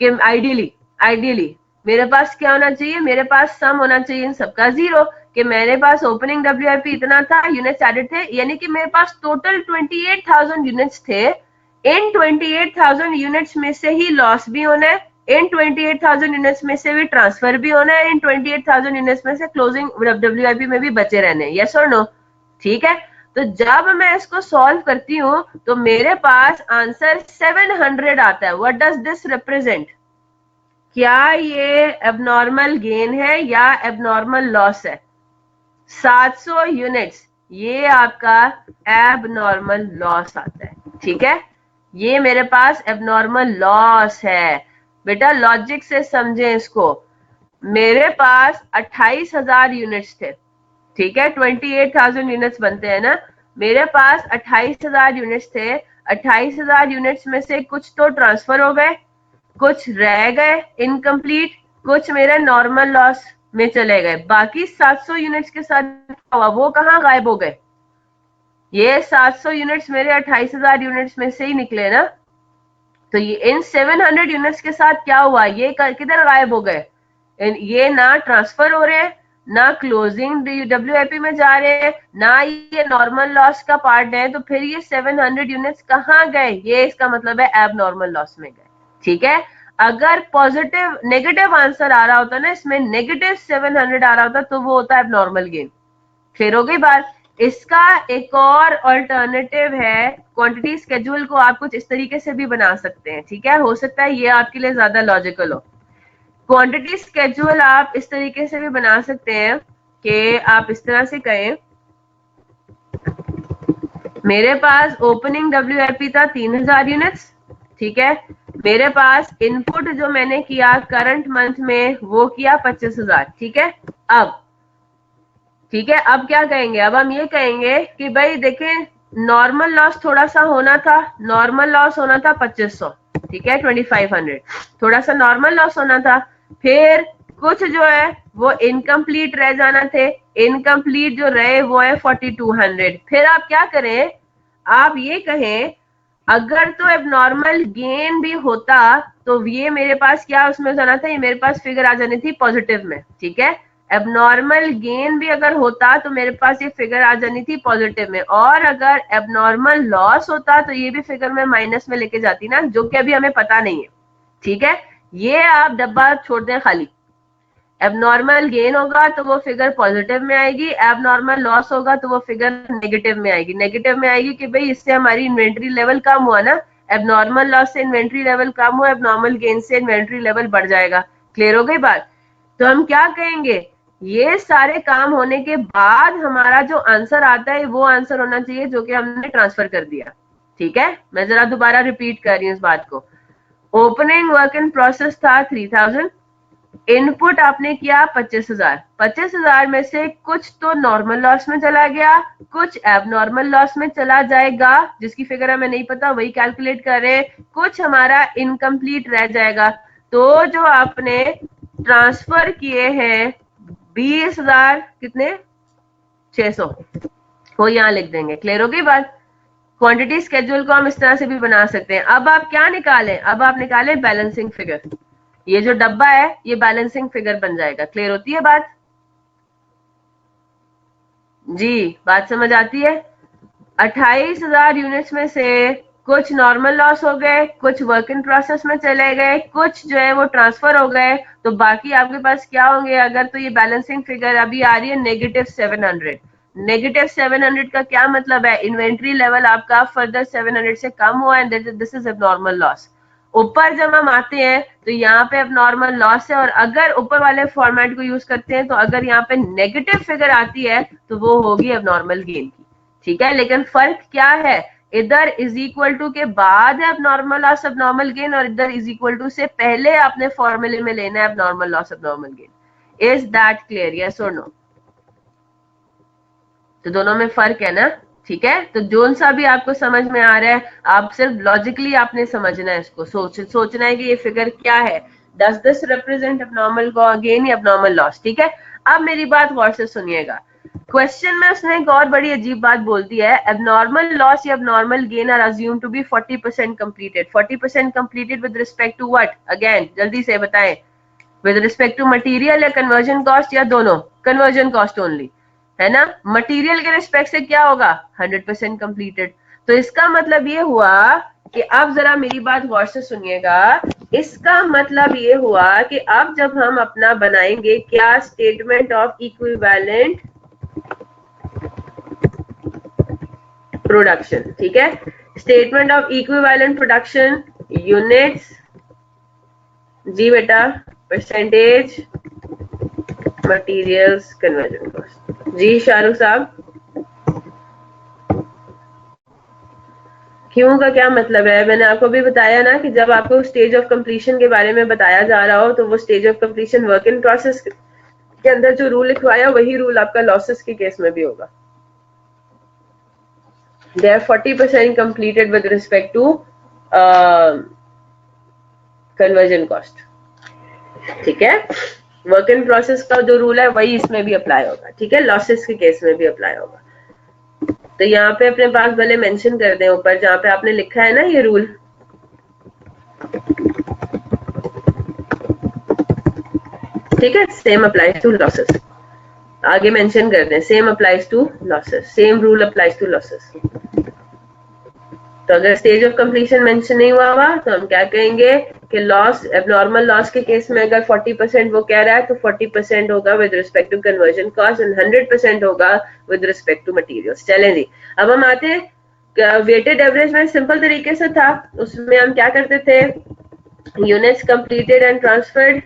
कि आइडियली मेरे पास क्या होना चाहिए, मेरे पास सम होना चाहिए इन सबका 0, कि मेरे पास ओपनिंग WIP इतना था, यूनिट्स एडेड थे, यानी कि मेरे पास टोटल 28,000 यूनिट्स थे। इन 28,000 यूनिट्स में से ही लॉस भी होना है, इन 28,000 यूनिट्स में से भी ट्रांसफर भी होना है, इन 28,000 यूनिट्स में से क्लोजिंग WIP में भी बचे रहने हैं। यस और नो? ठीक है। तो जब मैं इसको सॉल्व करती हूँ तो मेरे पास आंसर 700 आता है। What does this represent? क्या ये एबनॉर्मल गेन है या एबनॉर्मल लॉस है? 700 यूनिट्स, ये आपका एबनॉर्मल लॉस आता है। ठीक है, ये मेरे पास एबनॉर्मल लॉस है। बेटा लॉजिक से समझें इसको। मेरे पास 28,000 यूनिट्स थे, ठीक है, 28,000 यूनिट्स बनते हैं ना। मेरे पास 28,000 यूनिट्स थे। 28,000 यूनिट्स में से कुछ तो ट्रांसफर हो गए, कुछ रह गए इनकम्प्लीट, कुछ मेरे नॉर्मल लॉस में चले गए। बाकी 700 यूनिट्स के साथ क्या हुआ, वो कहाँ गायब हो गए? ये 700 यूनिट्स मेरे 28,000 यूनिट्स में से ही निकले ना। तो ये इन 700 यूनिट्स के साथ क्या हुआ, ये किधर गायब हो गए? ये ना ट्रांसफर हो रहे हैं, ना क्लोजिंग WIP में जा रहे हैं, ना ये नॉर्मल लॉस का पार्ट है। तो फिर ये 700 यूनिट्स कहाँ गए? ये इसका मतलब है एब नॉर्मल लॉस में गए। ठीक है, अगर पॉजिटिव नेगेटिव आंसर आ रहा होता ना, इसमें नेगेटिव 700 आ रहा होता, तो वो होता है एब नॉर्मल गेन। क्लियर हो गई बात? इसका एक और अल्टरनेटिव है, क्वांटिटी स्केड्यूल को आप कुछ इस तरीके से भी बना सकते हैं। ठीक है, हो सकता है ये आपके लिए ज्यादा लॉजिकल हो। क्वांटिटी स्केड्यूल आप इस तरीके से भी बना सकते हैं कि आप इस तरह से कहें, मेरे पास ओपनिंग WIP था 3,000 यूनिट्स, ठीक है, मेरे पास इनपुट जो मैंने किया करंट मंथ में वो किया 25,000, ठीक है। अब ठीक है, अब क्या कहेंगे, अब हम ये कहेंगे कि भाई देखें, नॉर्मल लॉस थोड़ा सा होना था, नॉर्मल लॉस होना था 2500, ठीक है, 2500 थोड़ा सा नॉर्मल लॉस होना था। फिर कुछ जो है वो इनकम्प्लीट रह जाना थे, इनकम्प्लीट जो रहे वो है 4200। फिर आप क्या करें, आप ये कहें अगर तो एबनॉर्मल गेन भी होता तो ये मेरे पास क्या उसमें जाना था, ये मेरे पास फिगर आ जानी थी पॉजिटिव में। ठीक है, एबनॉर्मल गेन भी अगर होता तो मेरे पास ये फिगर आ जानी थी पॉजिटिव में, और अगर एबनॉर्मल लॉस होता तो ये भी फिगर में माइनस में लेके जाती ना, जो कि अभी हमें पता नहीं है। ठीक है, ये आप डब्बा छोड़ दें खाली। एबनॉर्मल गेन होगा तो वो फिगर पॉजिटिव में आएगी, एबनॉर्मल लॉस होगा तो वो फिगर नेगेटिव में आएगी। नेगेटिव में आएगी कि भाई इससे हमारी इन्वेंट्री लेवल कम हुआ ना, एबनॉर्मल लॉस से इन्वेंट्री लेवल कम हुआ, एबनॉर्मल गेन से इन्वेंट्री लेवल बढ़ जाएगा। क्लियर हो गई बात? तो हम क्या कहेंगे, ये सारे काम होने के बाद हमारा जो आंसर आता है वो आंसर होना चाहिए जो कि हमने ट्रांसफर कर दिया। ठीक है, मैं जरा दोबारा रिपीट कर रही हूँ इस बात को। ओपनिंग वर्क इन प्रोसेस था 3000, इनपुट आपने किया 25,000, 25,000 में से कुछ तो नॉर्मल लॉस में चला गया, कुछ एबनॉर्मल लॉस में चला जाएगा, जिसकी फिगर हमें नहीं पता वही कैलकुलेट कर रहे हैं, कुछ हमारा इनकम्प्लीट रह जाएगा। तो जो आपने ट्रांसफर किए हैं 20,000 कितने 600 वो यहाँ लिख देंगे। क्लियर हो गई बात? क्वांटिटी स्केड्यूल को हम इस तरह से भी बना सकते हैं। अब आप क्या निकालें, अब आप निकालें बैलेंसिंग फिगर। ये जो डब्बा है ये बैलेंसिंग फिगर बन जाएगा। क्लियर होती है बात? जी, बात समझ आती है? 28,000 यूनिट्स में से कुछ नॉर्मल लॉस हो गए, कुछ वर्क इन प्रोसेस में चले गए, कुछ जो है वो ट्रांसफर हो गए, तो बाकी आपके पास क्या होंगे अगर, तो ये बैलेंसिंग फिगर अभी आ रही है नेगेटिव 700। नेगेटिव 700 का क्या मतलब है, इन्वेंट्री लेवल आपका फर्दर 700 से कम हुआ and this is abnormal loss. ऊपर जब हम आते हैं तो यहाँ पे अब नॉर्मल लॉस है, और अगर ऊपर वाले फॉर्मेट को यूज करते हैं तो अगर यहाँ पे नेगेटिव फिगर आती है तो वो होगी अब नॉर्मल गेन की। ठीक है, लेकिन फर्क क्या है, इधर इज इक्वल टू के बाद है अब नॉर्मल लॉस अब नॉर्मल गेन, और इधर इज इक्वल टू से पहले आपने फॉर्मूले में लेना है अब नॉर्मल लॉस अब normal gain. Is that clear, yes और नो? तो दोनों में फर्क है ना। ठीक है, तो जोन सा भी आपको समझ में आ रहा है, आप सिर्फ लॉजिकली आपने समझना है इसको, सोचना है कि ये फिगर क्या है। Does this represent abnormal gain या एबनॉर्मल लॉस? ठीक है, अब मेरी बात गौर से सुनिएगा। क्वेश्चन में उसने एक और बड़ी अजीब बात बोल दी है, एबनॉर्मल लॉस या abnormal gain are assume to be 40% completed. 40% completed with respect to what? Again जल्दी से बताएं, विद रिस्पेक्ट टू मटेरियल या कन्वर्जन कॉस्ट या दोनों? कन्वर्जन कॉस्ट ओनली, है ना। मटेरियल के रिस्पेक्ट से क्या होगा? 100% कंप्लीटेड। तो इसका मतलब ये हुआ कि अब जरा मेरी बात गौर से सुनिएगा, इसका मतलब ये हुआ कि अब जब हम अपना बनाएंगे क्या, स्टेटमेंट ऑफ इक्विवेलेंट प्रोडक्शन, ठीक है, statement of equivalent production, units जी बेटा, परसेंटेज, मटेरियल्स, कन्वर्जन कॉस्ट। जी शाहरुख साहब, क्यों का क्या मतलब है? मैंने आपको भी बताया ना कि जब आपको स्टेज ऑफ कंप्लीशन के बारे में बताया जा रहा हो तो वो stage of completion work in process के अंदर जो रूल लिखवाया वही रूल आपका लॉसेस के केस में भी होगा। They are 40% completed with respect to conversion cost, ठीक है। वर्क इन प्रोसेस का जो रूल है वही इसमें भी अप्लाई होगा, ठीक है, लॉसेस के केस में भी अप्लाई होगा। तो यहाँ पे अपने पास भले मेंशन कर दें ऊपर जहाँ पे आपने लिखा है ना ये रूल, ठीक है, सेम अप्लाइज टू लॉसेस, आगे मेंशन कर दें same applies to losses, same rule applies to losses. तो अगर स्टेज ऑफ कंप्लीशन मेंशन नहीं हुआ तो हम क्या कहेंगे कि लॉस, एबनॉर्मल लॉस के केस में अगर 40% वो कह रहा है तो 40% होगा with respect to conversion cost and 100% होगा विद रिस्पेक्ट टू मटेरियल्स। चलें जी, अब हम आते हैं वेटेड एवरेज में। सिंपल तरीके से था, उसमें हम क्या करते थे, यूनिट्स कंप्लीटेड एंड ट्रांसफर्ड,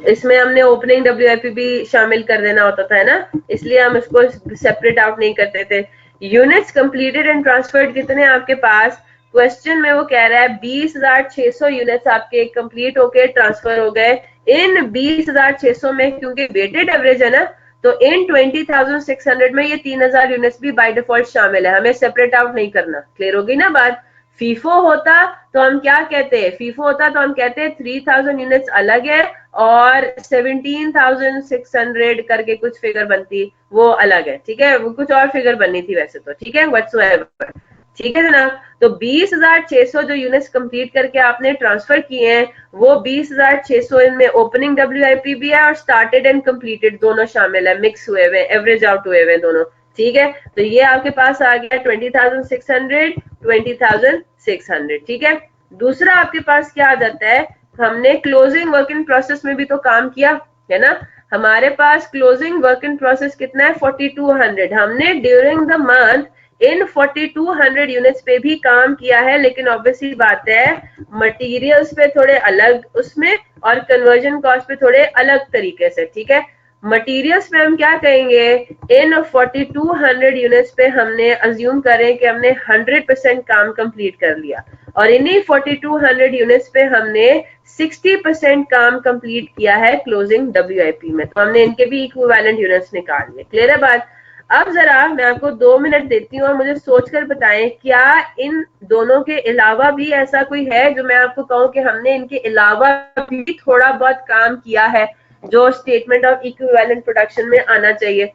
इसमें हमने ओपनिंग डब्ल्यूआईपी भी शामिल कर देना होता था, है ना, इसलिए हम इसको सेपरेट आउट नहीं करते थे। यूनिट्स कंप्लीटेड एंड ट्रांसफर्ड कितने आपके पास? क्वेश्चन में वो कह रहा है 20,600 यूनिट्स आपके कंप्लीट होके ट्रांसफर हो गए। इन 20,600 में क्योंकि वेटेड एवरेज है ना, तो इन 20,600 में ये 3,000 यूनिट्स भी बाय डिफॉल्ट शामिल है, हमें सेपरेट आउट नहीं करना। क्लियर होगी ना बात? फीफो होता तो हम क्या कहते हैं, फीफो होता तो हम कहते हैं 3,000 यूनिट्स अलग है और 17,600 करके कुछ फिगर बनती, वो अलग है, ठीक है, वो कुछ और फिगर बननी थी वैसे तो, ठीक है, व्हाटसोएवर, ठीक है जनाब। तो 20,600 जो यूनिट्स कंप्लीट करके आपने ट्रांसफर किए हैं, वो 20,600 इनमें ओपनिंग डब्ल्यूआईपी भी है और स्टार्टेड एंड कंप्लीटेड दोनों शामिल है, मिक्स हुए हुए, एवरेज आउट हुए हुए दोनों, ठीक है। तो ये आपके पास आ गया 20,600, 20,600, ठीक है। दूसरा आपके पास क्या आ जाता है, हमने क्लोजिंग वर्क इन प्रोसेस में भी तो काम किया है ना, हमारे पास क्लोजिंग वर्क इन प्रोसेस कितना है 4200, हमने during the month in 4200 units पे भी काम किया है, लेकिन ऑब्वियसली बात है मटेरियल्स पे थोड़े अलग उसमें और कन्वर्जन कॉस्ट पे थोड़े अलग तरीके से, ठीक है। मटेरियल्स पे हम क्या कहेंगे, इन 4200 यूनिट्स पे हमने अज्यूम करें कि हमने 100% काम कंप्लीट कर लिया और इन्हीं 4200 यूनिट्स पे हमने 60% काम कंप्लीट किया है क्लोजिंग डब्ल्यूआईपी में, तो हमने इनके भी इक्विवेलेंट यूनिट्स निकाल लिए। क्लियर है बात? अब जरा मैं आपको 2 मिनट देती हूँ और मुझे सोचकर बताएं क्या इन दोनों के अलावा भी ऐसा कोई है जो मैं आपको कहूँ कि हमने इनके अलावा भी थोड़ा बहुत काम किया है जो स्टेटमेंट ऑफ इक्विवेलेंट प्रोडक्शन में आना चाहिए?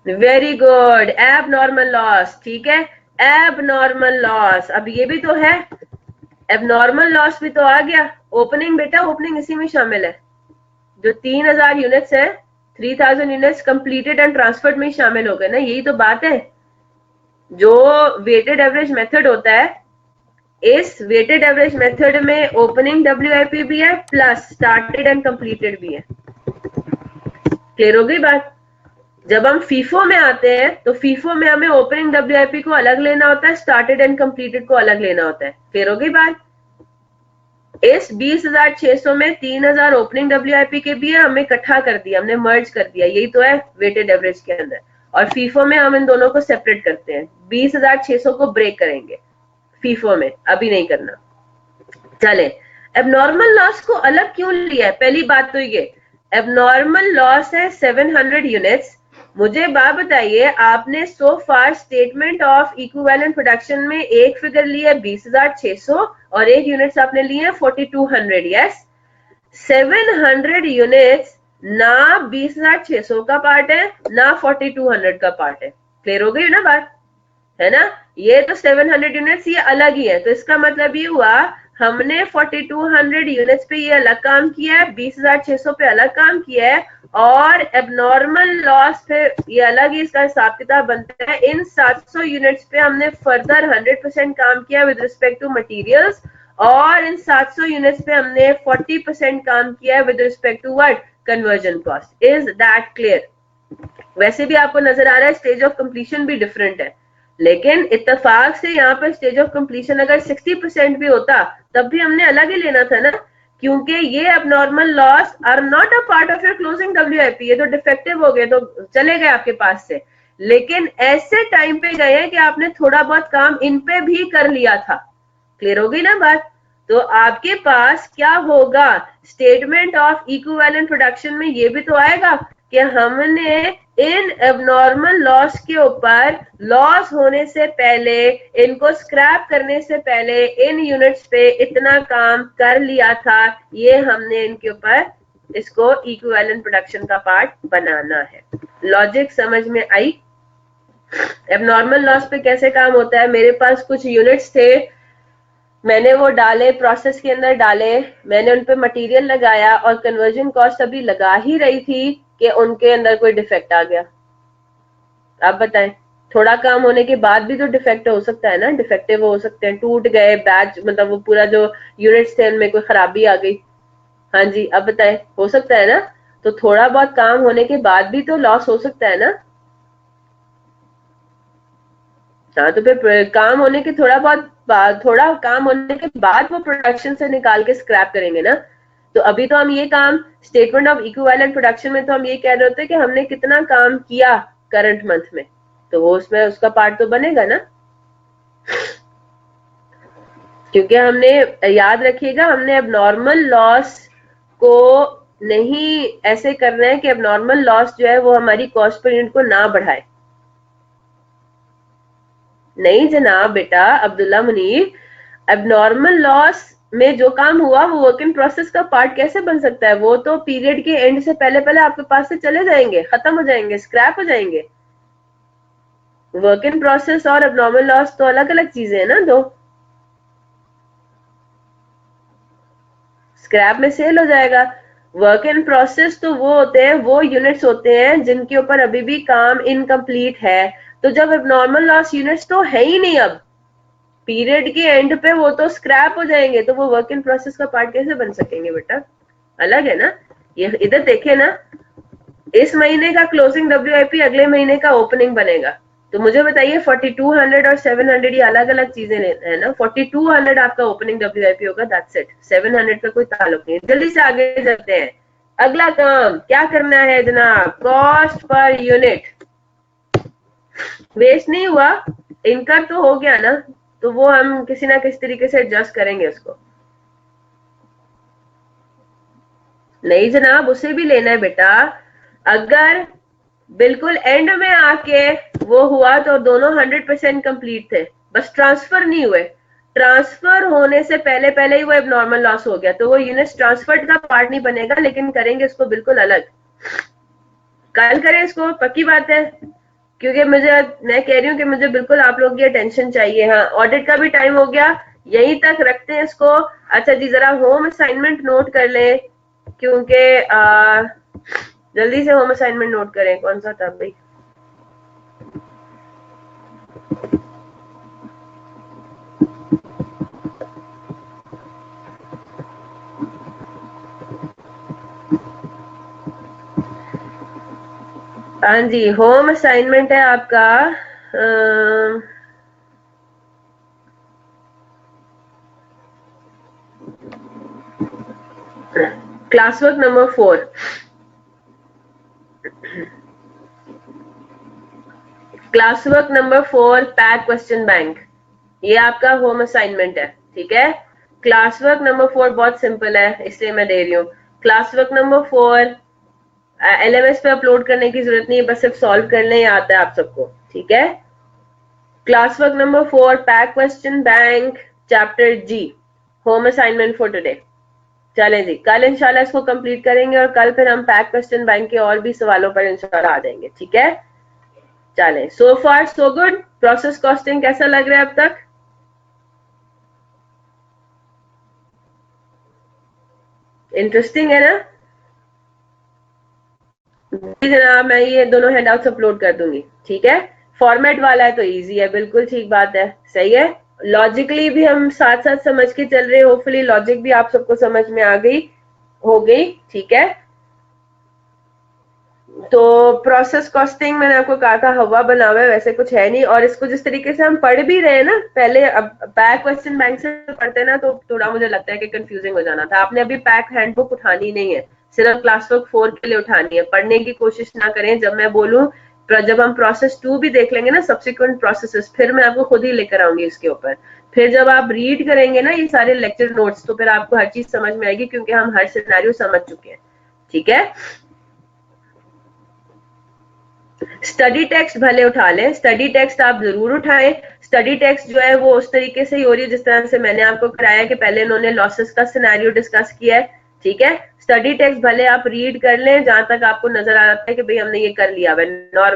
वेरी गुड, एबनॉर्मल लॉस, ठीक है, एबनॉर्मल लॉस। अब ये भी तो है, एबनॉर्मल लॉस भी तो आ गया। ओपनिंग बेटा, ओपनिंग इसी में शामिल है, जो 3,000 यूनिट्स है, 3,000 यूनिट्स कंप्लीटेड एंड ट्रांसफर्ड में शामिल हो गए ना, यही तो बात है। जो वेटेड एवरेज मेथड होता है, इस वेटेड एवरेज मेथड में ओपनिंग डब्ल्यूआईपी भी है प्लस स्टार्टेड एंड कंप्लीटेड भी है। क्लियर हो गई बात? जब हम फीफो में आते हैं तो फीफो में हमें ओपनिंग डब्ल्यूआईपी को अलग लेना होता है, स्टार्टेड एंड कंप्लीटेड को अलग लेना होता है। क्लियर हो गई बात? इस 20,600 में 3,000 ओपनिंग डब्ल्यूआईपी के भी है, हमने इकट्ठा कर दिया, हमने मर्ज कर दिया, यही तो है वेटेड एवरेज के अंदर। और फीफो में हम इन दोनों को सेपरेट करते हैं, 20,600 को ब्रेक करेंगे फीफो में, अभी नहीं करना। चले, एबनॉर्मल लॉस को अलग क्यों लिया है? पहली बात तो ये, एबनॉर्मल लॉस है 700 यूनिट्स, मुझे बात बताइए, आपने सो फार स्टेटमेंट ऑफ इक्विवेलेंट प्रोडक्शन में एक फिगर ली है 20,600 और एक यूनिट्स आपने लिए हैं 4,200। यस, 700 यूनिट्स ना 20,600 का पार्ट है ना 4,200 का पार्ट है। क्लियर हो गई ना बात, है ना? ये तो 700 यूनिट्स ये अलग ही है, तो इसका मतलब ये हुआ हमने 4200 यूनिट्स पे ये अलग काम किया है, 20,600 पे अलग काम किया है, और एबनॉर्मल लॉस पे ये अलग ही इसका हिसाब किताब बनता है। इन 700 यूनिट्स पे हमने फर्दर 100% काम किया विद रिस्पेक्ट टू मटेरियल्स, और इन 700 यूनिट्स पे हमने 40% काम किया है with respect to what, conversion cost. Is that clear? वैसे भी आपको नजर आ रहा है स्टेज ऑफ कंप्लीशन भी डिफरेंट है, लेकिन इत्तेफाक से यहाँ पर स्टेज ऑफ कंप्लीशन अगर 60% भी होता तब भी हमने अलग ही लेना था ना, क्योंकि ये abnormal loss are not a part of your closing WIP। ये तो डिफेक्टिव हो गए तो चले गए आपके पास से, लेकिन ऐसे टाइम पे गए हैं कि आपने थोड़ा बहुत काम इन पे भी कर लिया था। क्लियर हो गई ना बात? तो आपके पास क्या होगा, स्टेटमेंट ऑफ इक्विवेलेंट प्रोडक्शन में ये भी तो आएगा कि हमने इन एबनॉर्मल लॉस के ऊपर लॉस होने से पहले, इनको स्क्रैप करने से पहले इन यूनिट्स पे इतना काम कर लिया था। ये हमने इनके ऊपर इसको इक्विवेलेंट प्रोडक्शन का पार्ट बनाना है। लॉजिक समझ में आई? एबनॉर्मल लॉस पे कैसे काम होता है, मेरे पास कुछ यूनिट्स थे, मैंने वो डाले, प्रोसेस के अंदर डाले, मैंने उन पे मटेरियल लगाया और कन्वर्जन कॉस्ट अभी लगा ही रही थी कि उनके अंदर कोई डिफेक्ट आ गया। आप बताएं, थोड़ा काम होने के बाद भी तो डिफेक्ट हो सकता है ना, डिफेक्टिव हो सकते हैं, टूट गए बैच, मतलब वो पूरा जो यूनिट्स थे उनमें कोई खराबी आ गई। हाँ जी, अब बताएं, हो सकता है ना? तो थोड़ा बहुत काम होने के बाद भी तो लॉस हो सकता है ना। हाँ, तो फिर काम होने के थोड़ा काम होने के बाद वो प्रोडक्शन से निकाल के स्क्रैप करेंगे ना। तो अभी तो हम ये काम स्टेटमेंट ऑफ इक्विवेलेंट प्रोडक्शन में तो हम ये कह रहे होते हैं कि हमने कितना काम किया करंट मंथ में, तो वो उसमें उसका पार्ट तो बनेगा ना, क्योंकि हमने, याद रखिएगा, हमने अब नॉर्मल लॉस को नहीं ऐसे करना है कि अब नॉर्मल लॉस जो है वो हमारी कॉस्ट पर यूनिट को ना बढ़ाए। नहीं जनाब बेटा अब्दुल्ला मुनीर, एबनॉर्मल लॉस में जो काम हुआ वो वर्क इन प्रोसेस का पार्ट कैसे बन सकता है? वो तो पीरियड के एंड से पहले पहले आपके पास से चले जाएंगे, खत्म हो जाएंगे, स्क्रैप हो जाएंगे। वर्क इन प्रोसेस और एबनॉर्मल लॉस तो अलग अलग चीजें हैं ना दो। स्क्रैप में सेल हो जाएगा। वर्क इन प्रोसेस तो वो होते हैं, वो यूनिट्स होते हैं जिनके ऊपर अभी भी काम इनकम्प्लीट है। तो जब एबनॉर्मल लॉस यूनिट्स तो है ही नहीं, अब पीरियड के एंड पे वो तो स्क्रैप हो जाएंगे, तो वो वर्क इन प्रोसेस का पार्ट कैसे बन सकेंगे बेटा? अलग है ना। ये इधर देखे ना, इस महीने का क्लोजिंग WIP अगले महीने का ओपनिंग बनेगा। तो मुझे बताइए 4200 और 700 ये अलग अलग चीजें है ना। 4200 आपका ओपनिंग WIP होगा, दैट्स इट। 700 का कोई ताल्लुक नहीं। जल्दी से आगे चलते हैं। अगला काम क्या करना है जनाब, कॉस्ट पर यूनिट। वेस्ट नहीं हुआ, इनकम तो हो गया ना, तो वो हम किसी ना किसी तरीके से एडजस्ट करेंगे उसको। नहीं जनाब, उसे भी लेना है बेटा। अगर बिल्कुल एंड में आके वो हुआ तो दोनों 100% कंप्लीट थे, बस ट्रांसफर नहीं हुए। ट्रांसफर होने से पहले पहले ही वो एबनॉर्मल लॉस हो गया, तो वो यूनिट ट्रांसफर्ड का पार्ट नहीं बनेगा, लेकिन करेंगे इसको बिल्कुल अलग। कल करें इसको, पक्की बात है, क्योंकि मैं कह रही हूँ कि मुझे बिल्कुल आप लोग की अटेंशन चाहिए। हाँ, ऑडिट का भी टाइम हो गया, यहीं तक रखते हैं इसको। अच्छा जी, जरा होम असाइनमेंट नोट कर लें, क्योंकि जल्दी से होम असाइनमेंट नोट करें। कौन सा था भाई? हाँ जी, होम असाइनमेंट है आपका class work number 4। Class work number 4 pack question bank, ये आपका होम असाइनमेंट है, ठीक है। क्लास वर्क नंबर 4 बहुत सिंपल है, इसलिए मैं दे रही हूँ। क्लास वर्क नंबर 4 LMS पे अपलोड करने की जरूरत नहीं है, बस सिर्फ सॉल्व करने ही आता है आप सबको, ठीक है। Class work number 4, pack question bank, chapter G, home assignment for today. चले जी, कल इंशाल्लाह इसको कंप्लीट करेंगे और कल फिर हम पैक क्वेश्चन बैंक के और भी सवालों पर इंशाल्लाह आ जाएंगे, ठीक है। चले, सो फार सो गुड। प्रोसेस कॉस्टिंग कैसा लग रहा है अब तक? इंटरेस्टिंग है ना? जी जनाब, मैं ये दोनों हैंडआउट्स अपलोड कर दूंगी, ठीक है। फॉर्मेट वाला है तो इजी है, बिल्कुल ठीक बात है, सही है। लॉजिकली भी हम साथ साथ समझ के चल रहे हैं, होपफुली लॉजिक भी आप सबको समझ में आ गई, हो गई, ठीक है। तो प्रोसेस कॉस्टिंग मैंने आपको कहा था हवा बना हुआ है, वैसे कुछ है नहीं। और इसको जिस तरीके से हम पढ़ भी रहे हैं ना, पहले अब पैक क्वेश्चन बैंक से पढ़ते हैं ना, तो थोड़ा मुझे लगता है कि कंफ्यूजिंग हो जाना था। आपने अभी पैक हैंडबुक उठानी नहीं है, सिर्फ क्लास वर्क 4 के लिए उठानी है। पढ़ने की कोशिश ना करें, जब मैं बोलूं, जब हम प्रोसेस 2 भी देख लेंगे ना, सब्सिक्वेंट प्रोसेसेस, फिर मैं आपको खुद ही लेकर आऊंगी इसके ऊपर। फिर जब आप रीड करेंगे ना ये सारे लेक्चर नोट्स, तो फिर आपको हर चीज समझ में आएगी, क्योंकि हम हर सिनेरियो समझ चुके हैं, ठीक है। स्टडी टेक्स्ट भले उठा लें, स्टडी टेक्स्ट आप जरूर उठाएं। स्टडी टेक्स्ट जो है वो उस तरीके से ही हो रही है जिस तरह से मैंने आपको कराया कि पहले इन्होंने लॉसेस का सिनेरियो डिस्कस किया है, ठीक है। स्टडी टेक्स्ट भले आप रीड कर लें जहां तक आपको नजर आ रहा है कि भाई हमने ये कर लिया है।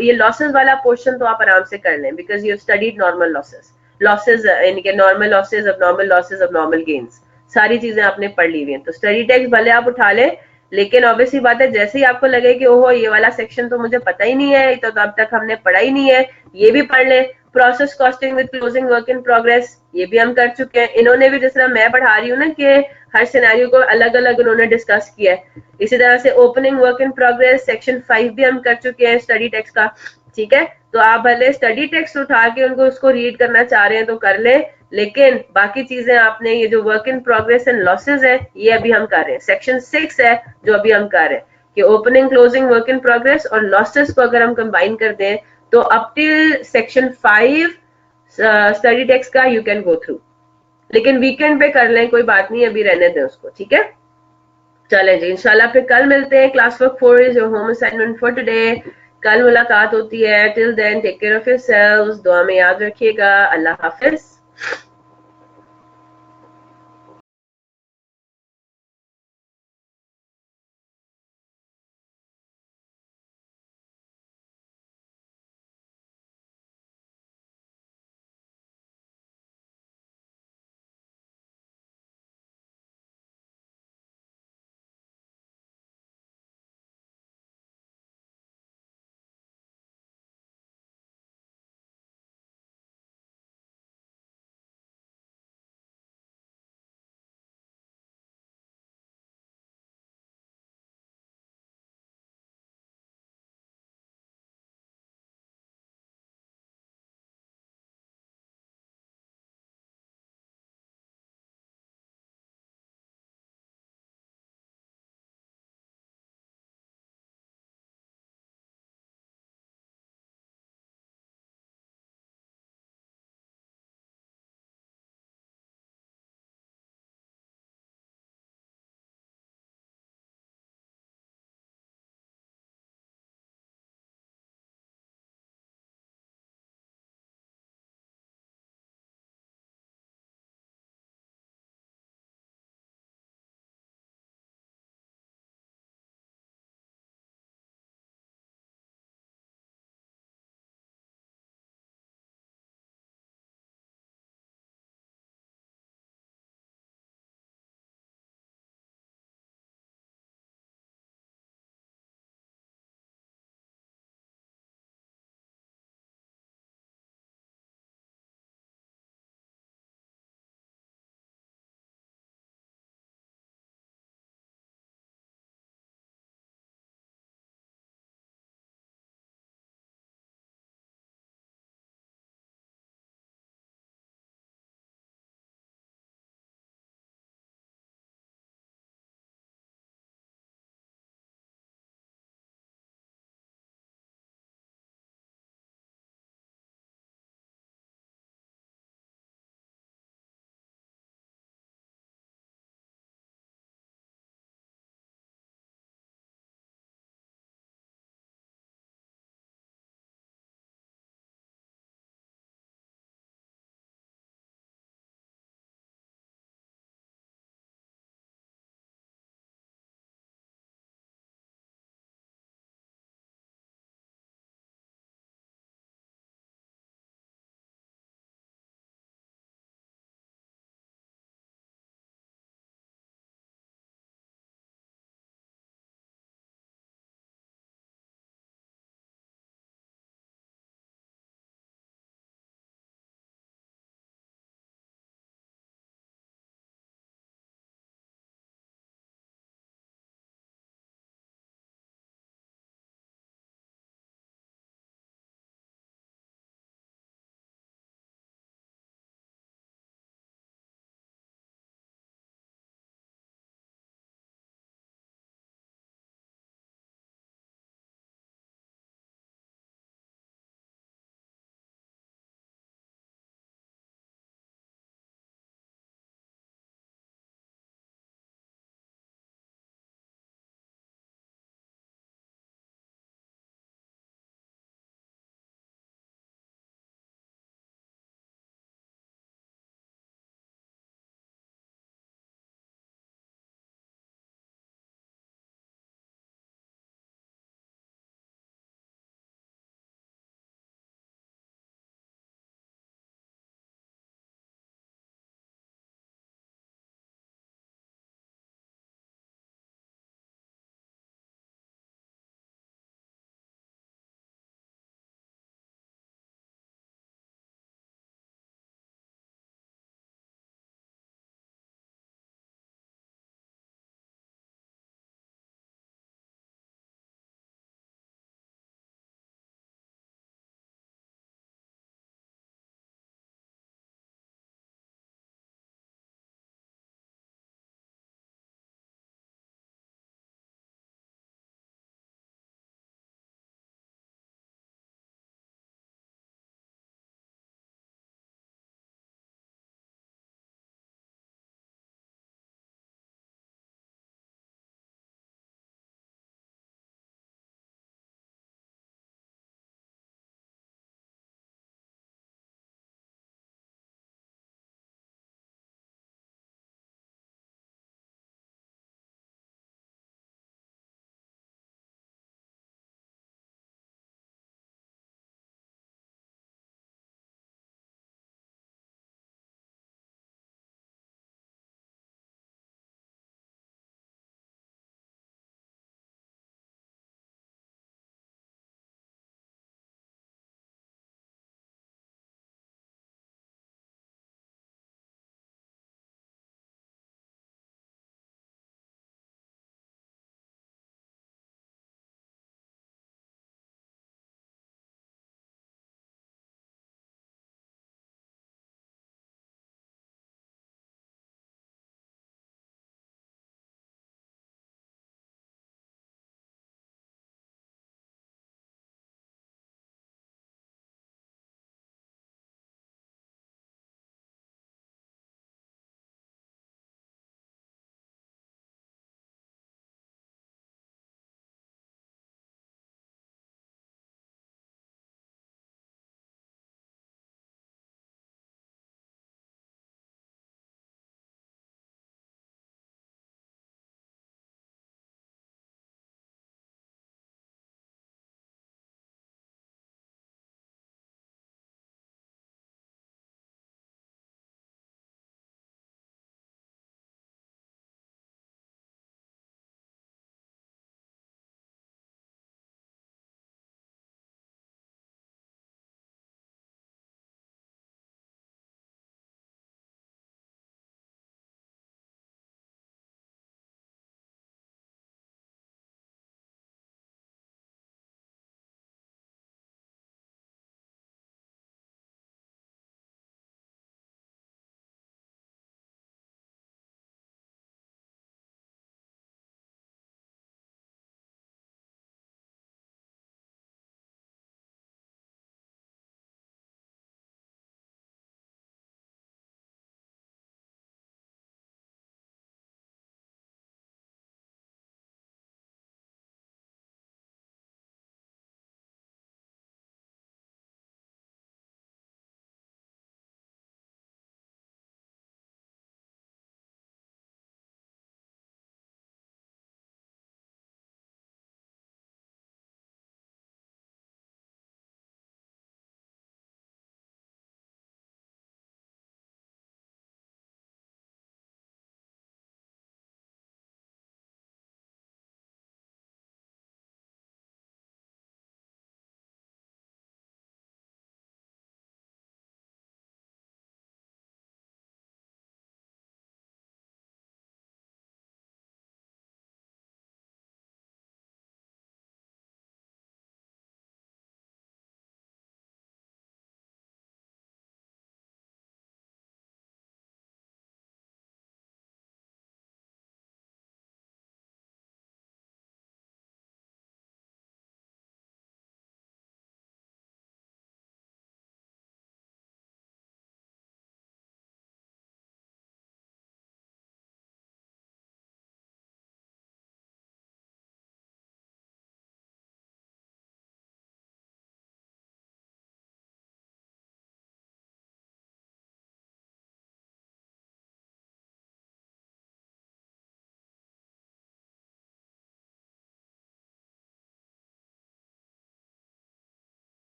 ये लॉसेस वाला पोर्शन तो आप आराम से कर लें, because you studied normal losses, losses इनके नॉर्मल लॉसेस, अब नॉर्मल लॉसेस, अब नॉर्मल गेन्स, सारी चीजें आपने पढ़ ली हुई हैं। तो स्टडी टेक्स्ट भले आप उठा लें, लेकिन ऑब्वियसली बात है, जैसे ही आपको लगे कि ओहो ये वाला सेक्शन तो मुझे पता ही नहीं है, तो अब तक हमने पढ़ा ही नहीं है, ये भी पढ़ लें। Process costing with closing work in progress, ये भी हम कर चुके हैं। इन्होंने भी, जिस तरह मैं पढ़ा रही हूँ ना, कि हर सिनेरियो को अलग अलग उन्होंने डिस्कस किया है, इसी तरह से opening work in progress section 5 भी हम कर चुके हैं स्टडी टेक्स्ट का, ठीक है। तो आप भले स्टडी टेक्स्ट उठा के उनको उसको रीड करना चाह रहे हैं तो कर लें, लेकिन बाकी चीजें आपने, ये जो work in progress and losses है, ये अभी हम कर रहे हैं। सेक्शन 6 है जो अभी हम कर रहे हैं, कि opening closing work in progress और लॉसेस को अगर हम कंबाइन कर दें तो up till section 5 study text का यू कैन गो थ्रू। लेकिन वीकेंड पे कर लें, कोई बात नहीं, अभी रहने दें उसको, ठीक है। चलें जी, इंशाल्लाह फिर कल मिलते हैं। Class work 4 is your home assignment for today. कल मुलाकात होती है। Till then take care of yourselves, दुआ में याद रखिएगा। अल्लाह हाफिज।